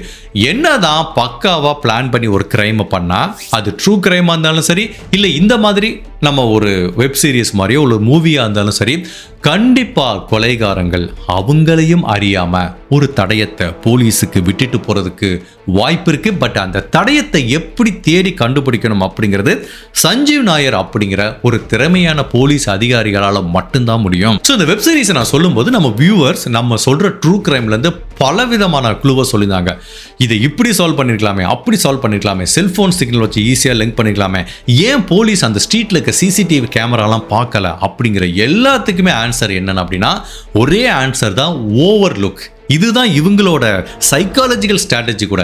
என்னதான் பக்காவா பிளான் பண்ணி ஒரு கிரைமை பண்ணா, அது ட்ரூ கிரைமா இருந்தாலும் சரி, இல்லை இந்த மாதிரி நம்ம ஒரு வெப் சீரிஸ் மாதிரியோ ஒரு மூவியா இருந்தாலும் சரி, கண்டிப்பா கொலைகாரங்கள் அவங்களையும் அறியாம ஒரு தடயத்தை போலீஸுக்கு விட்டுட்டு போறதுக்கு வாய்ப்பு இருக்கு. பட் அந்த தடயத்தை எப்படி தேடி கண்டுபிடிக்கணும் அப்படிங்கிறது சஞ்சீவ் நாயர் அப்படிங்கிற ஒரு திறமையான போலீஸ் அதிகாரிகளால மட்டும்தான் முடியும். ஸோ இந்த வெப் சீரிஸை நான் சொல்லும்போது நம்ம வியூவர்ஸ் நம்ம சொல்ற ட்ரூ கிரைம்ல இருந்து பலவிதமான க்ளூவை சொல்லியிருந்தாங்க. இதை இப்படி சால்வ் பண்ணிருக்கலாமே, அப்படி சால்வ் பண்ணிருக்கலாமே, செல்போன் சிக்னல் வச்சு ஈஸியா லிங்க் பண்ணிருக்கலாமே, ஏன் போலீஸ் அந்த ஸ்ட்ரீட்ல இருக்க சிசிடிவி கேமராலாம் பார்க்கல அப்படிங்கிற எல்லாத்துக்குமே ஆன்சர் என்னன்னு அப்படின்னா ஒரே ஆன்சர் தான், ஓவர்லுக். இதுதான் இவங்களோட சைக்காலஜிக்கல் ஸ்ட்ராட்டஜி கூட.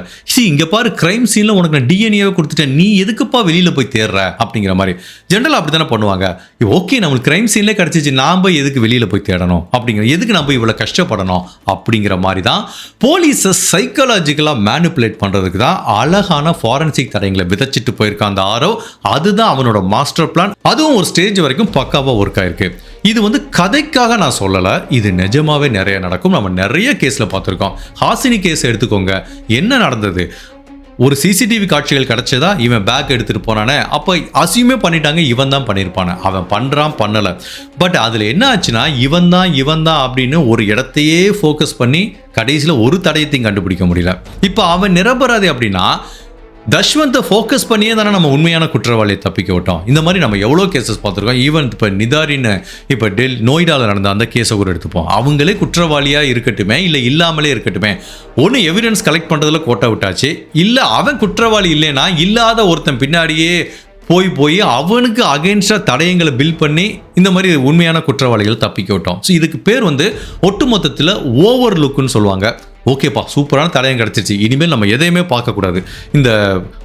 இங்க பாரு, கிரைம் சீன்ல உனக்கு நான் டிஎன்ஏவை கொடுத்துட்டேன், நீ எதுக்குப்பா வெளியில போய் தேடுற அப்படிங்கிற மாதிரி ஜென்ரலா அப்படித்தானே பண்ணுவாங்க. ஓகே, நம்மளுக்கு கிரைம் சீன்ல கிடைச்சிச்சு, நான் போய் எதுக்கு வெளியில போய் தேடணும் அப்படிங்கிற, எதுக்கு நான் போய் இவ்வளவு கஷ்டப்படணும் அப்படிங்கிற மாதிரி தான் போலீஸை சைக்காலஜிக்கலா மேனிப்புலேட் பண்றதுக்கு தான் அழகான ஃபாரன்சிக் தடயங்களை விதைச்சிட்டு போயிருக்கான் அந்த ஆரவ். அதுதான் அவனோட மாஸ்டர் பிளான். அதுவும் ஒரு ஸ்டேஜ் வரைக்கும் பக்காவா ஒர்க் ஆயிருக்கு. இது கதைக்காக நான் சொல்லல, இது நிஜமாவே நிறைய நடக்கும். நம்ம நிறைய கேஸ்ல பார்த்திருக்கோம். ஹாசினி கேஸ் எடுத்துக்கோங்க, என்ன நடந்தது, ஒரு சிசிடிவி காட்சிகள் கிடைச்சதா, இவன் பேக் எடுத்துட்டு போனானே, அப்போ அசியுமே பண்ணிட்டாங்க, இவன் தான் பண்ணியிருப்பானே, அவன் பண்றான் பண்ணல. பட் அதுல என்ன ஆச்சுன்னா இவன் தான் அப்படின்னு ஒரு இடத்தையே ஃபோக்கஸ் பண்ணி கடைசியில் ஒரு தடயத்தையும் கண்டுபிடிக்க முடியல. இப்போ அவன் நிரபராதி அப்படின்னா தஷ்வந்தை ஃபோக்கஸ் பண்ணியே தானே நம்ம உண்மையான குற்றவாளியை தப்பிக்க விட்டோம். இந்த மாதிரி நம்ம எவ்வளோ கேசஸ் பார்த்துருக்கோம். ஈவன் இப்போ நிதாரின்னு இப்போ நோய்டாவில் நடந்த அந்த கேஸை கூட எடுத்துப்போம். அவங்களே குற்றவாளியாக இருக்கட்டுமே, இல்லை இல்லாமலே இருக்கட்டுமே, ஒன்று எவிடன்ஸ் கலெக்ட் பண்ணுறதுல கோட்டை விட்டாச்சு, இல்லை அவன் குற்றவாளி இல்லைன்னா இல்லாத ஒருத்தன் பின்னாடியே போய் அவனுக்கு அகென்ஸ்டாக தடயங்களை பில் பண்ணி இந்த மாதிரி உண்மையான குற்றவாளிகள் தப்பிக்க விட்டோம். ஸோ இதுக்கு பேர் ஒட்டுமொத்தத்தில் ஓவர் லுக்குன்னு சொல்லுவாங்க. ஓகேப்பா, சூப்பரான தடயம் கிடச்சிருச்சு, இனிமேல் நம்ம எதையுமே பார்க்கக்கூடாது. இந்த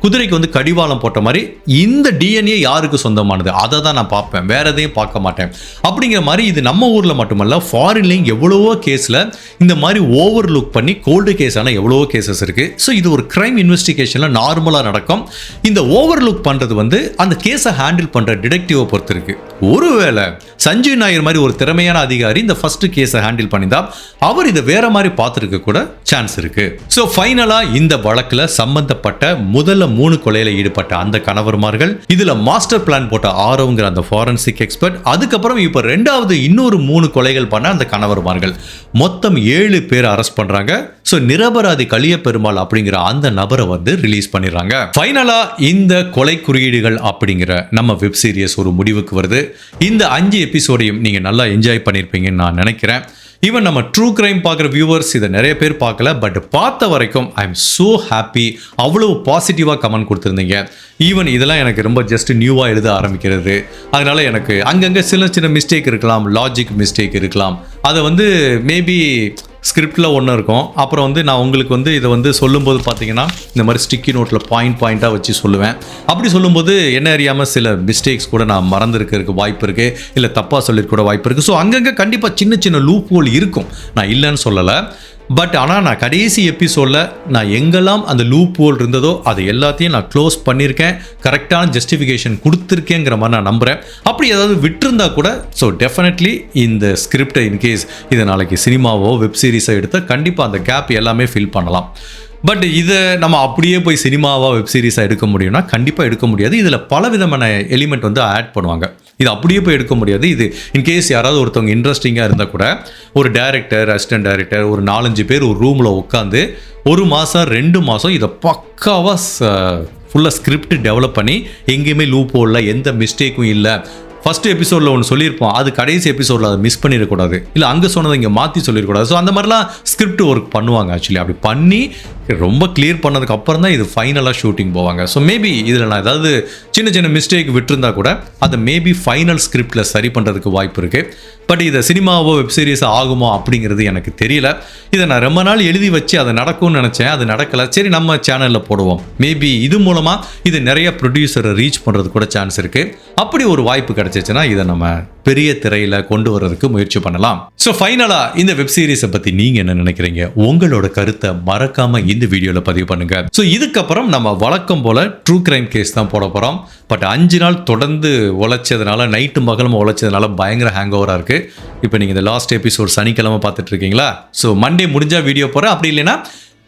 குதிரைக்கு கடிவாளம் போட்ட மாதிரி இந்த டிஎன்ஏ யாருக்கு சொந்தமானது அதை தான் நான் பார்ப்பேன், வேற எதையும் பார்க்க மாட்டேன் அப்படிங்கிற மாதிரி. இது நம்ம ஊரில் மட்டுமல்ல, ஃபாரின்லேயும் எவ்வளவோ கேஸில் இந்த மாதிரி ஓவர் லுக் பண்ணி கோல்டு கேஸான எவ்வளவோ கேசஸ் இருக்குது. ஸோ இது ஒரு கிரைம் இன்வெஸ்டிகேஷனில் நார்மலாக நடக்கும். இந்த ஓவர் லுக் பண்ணுறது அந்த கேஸை ஹேண்டில் பண்ணுற டிடெக்டிவை பொறுத்து இருக்கு. ஒருவேளை சஞ்சீவ் நாயர் மாதிரி ஒரு திறமையான அதிகாரி இந்த ஃபர்ஸ்ட் கேஸை ஹேண்டில் பண்ணியிருந்தா அவர் இதை வேற மாதிரி பார்த்துருக்க கூட சான்ஸ் இருக்கு. ஸோ ஃபைனலாக இந்த வழக்கில் சம்பந்தப்பட்ட முதல்ல 3 கொலையில் ஈடுபட்ட அந்த கணவர்மார்கள், இதில் மாஸ்டர் பிளான் போட்ட ஆரோங்கிற அந்த ஃபாரன்சிக் எக்ஸ்பர்ட், அதுக்கப்புறம் இப்போ 2வது இன்னொரு 3 கொலைகள் பண்ண அந்த கணவர்மார்கள், மொத்தம் 7 பேர் அரெஸ்ட் பண்ணுறாங்க. ஸோ நிரபராதி கலிய பெருமாள் அப்படிங்கிற அந்த நபரை வந்து ரிலீஸ் பண்ணிடுறாங்க. ஃபைனலாக இந்த கொலை குறியீடுகள் அப்படிங்கிற நம்ம வெப் சீரிஸ் ஒரு முடிவுக்கு வருது. இந்த 5 எபிசோடையும் நீங்கள் நல்லா என்ஜாய் பண்ணியிருப்பீங்கன்னு நான் நினைக்கிறேன். ஈவன் நம்ம ட்ரூ கிரைம் பார்க்குற வியூவர்ஸ் இதை நிறைய பேர் பார்க்கல, பட் பார்த்த வரைக்கும் ஐ எம் ஸோ ஹாப்பி. அவ்வளோ பாசிட்டிவாக கமெண்ட் கொடுத்துருந்தீங்க. ஈவன் இதெல்லாம் எனக்கு ரொம்ப ஜஸ்ட் நியூவாக எழுத ஆரம்பிக்கிறது, அதனால எனக்கு அங்கங்கே சின்ன மிஸ்டேக் இருக்கலாம், லாஜிக் மிஸ்டேக் இருக்கலாம். அதை வந்து மேபி ஸ்கிரிப்டில் ஒன்று இருக்கும். அப்புறம் வந்து நான் உங்களுக்கு வந்து இதை வந்து சொல்லும்போது பார்த்தீங்கன்னா இந்த மாதிரி ஸ்டிக்கி நோட்டில் பாயிண்டாக வச்சு சொல்லுவேன். அப்படி சொல்லும்போது என்ன அறியாமல் சில மிஸ்டேக்ஸ் கூட நான் மறந்துருக்கிறதுக்கு வாய்ப்பு இருக்குது, இல்லை தப்பாக சொல்லியிருக்க கூட வாய்ப்பு இருக்குது. ஸோ அங்கங்கே கண்டிப்பாக சின்ன லூப் ஹோல் இருக்கும், நான் இல்லைன்னு சொல்லலை. பட் ஆனால் நான் கடைசி எபிசோடில் நான் எங்கெல்லாம் அந்த லூப் ஹோல் இருந்ததோ அதை எல்லாத்தையும் நான் க்ளோஸ் பண்ணியிருக்கேன், கரெக்டான ஜஸ்டிஃபிகேஷன் கொடுத்துருக்கேங்கிற மாதிரி நான் நம்புகிறேன். அப்படி ஏதாவது விட்டுருந்தா கூட ஸோ டெஃபினெட்லி இந்த ஸ்கிரிப்டை இன்கேஸ் இதை நாளைக்கு சினிமாவோ வெப் சீரிஸோ எடுத்தால் கண்டிப்பாக அந்த கேப் எல்லாமே ஃபில் பண்ணலாம். பட் இதை நம்ம அப்படியே போய் சினிமாவாக வெப் சீரிஸாக எடுக்க முடியும்னா கண்டிப்பாக எடுக்க முடியாது. இதில் பல விதமான எலிமெண்ட் வந்து ஆட் பண்ணுவாங்க. இது அப்படியே போய் எடுக்க முடியாது. இது இன்கேஸ் யாராவது ஒருத்தவங்க இன்ட்ரெஸ்டிங்காக இருந்தால் கூட ஒரு டைரக்டர், அசிஸ்டன்ட் டைரக்டர், ஒரு 4-5 பேர் ஒரு ரூமில் உட்காந்து 1 மாதம் 2 மாதம் இதை பக்காவாக ஃபுல்லாக ஸ்கிரிப்ட் டெவலப் பண்ணி எங்கேயுமே லூப் ஹோலில் எந்த மிஸ்டேக்கும் இல்லை. ஃபர்ஸ்ட் எபிசோடில் ஒன்று சொல்லியிருப்போம், அது கடைசி எபிசோடில் அதை மிஸ் பண்ணிடக்கூடாது, இல்லை அங்கே சொன்னதை இங்கே மாற்றி சொல்லிடக்கூடாது. ஸோ அந்த மாதிரிலாம் ஸ்கிரிப்ட் ஒர்க் பண்ணுவாங்க. ஆக்சுவலி அப்படி பண்ணி ரொம்ப கிளியர் பண்ணதுக்கு அப்புறம் தான் இது ஃபைனலாக ஷூட்டிங் போவாங்க. ஸோ மேபி இதில் நான் ஏதாவது சின்ன மிஸ்டேக் விட்டுருந்தா கூட அதை மேபி ஃபைனல் ஸ்கிரிப்டில் சரி பண்ணுறதுக்கு வாய்ப்பு இருக்குது. பட் இதை சினிமாவோ வெப் சீரிஸோ ஆகுமோ அப்படிங்கிறது எனக்கு தெரியல. இதை நான் ரொம்ப நாள் எழுதி வச்சு அதை நடக்கும்னு நினச்சேன், அது நடக்கலை. சரி நம்ம சேனலில் போடுவோம், மேபி இது மூலமாக இது நிறைய ப்ரொடியூசரை ரீச் பண்ணுறது கூட சான்ஸ் இருக்குது. அப்படி ஒரு வாய்ப்பு கிடைச்சிச்சுன்னா இதை நம்ம பெரிய திரையில் கொண்டு வரதுக்கு முயற்சி பண்ணலாம். ஸோ ஃபைனலாக இந்த வெப் சீரிஸை பற்றி நீங்கள் என்ன நினைக்கிறீங்க? உங்களோட கருத்தை மறக்காமல் இந்த வீடியோவில் பதிவு பண்ணுங்க. ஸோ இதுக்கப்புறம் நம்ம வழக்கம் போல் ட்ரூ கிரைம் கேஸ் தான் போட போகிறோம். பட் 5 நாள் தொடர்ந்து உழைச்சதுனால, நைட்டு மகளும் உழைச்சதுனால பயங்கர ஹேங் ஓவராக இருக்குது. இப்போ நீங்கள் இந்த லாஸ்ட் எபிசோட் சனிக்கிழமை பார்த்துட்டு இருக்கீங்களா? ஸோ மண்டே முடிஞ்சால் வீடியோ போகிறேன், அப்படி இல்லைன்னா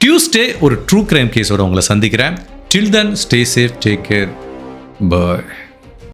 டியூஸ்டே ஒரு ட்ரூ கிரைம் கேஸோட உங்களை சந்திக்கிறேன். Till then stay safe, take care, பாய்.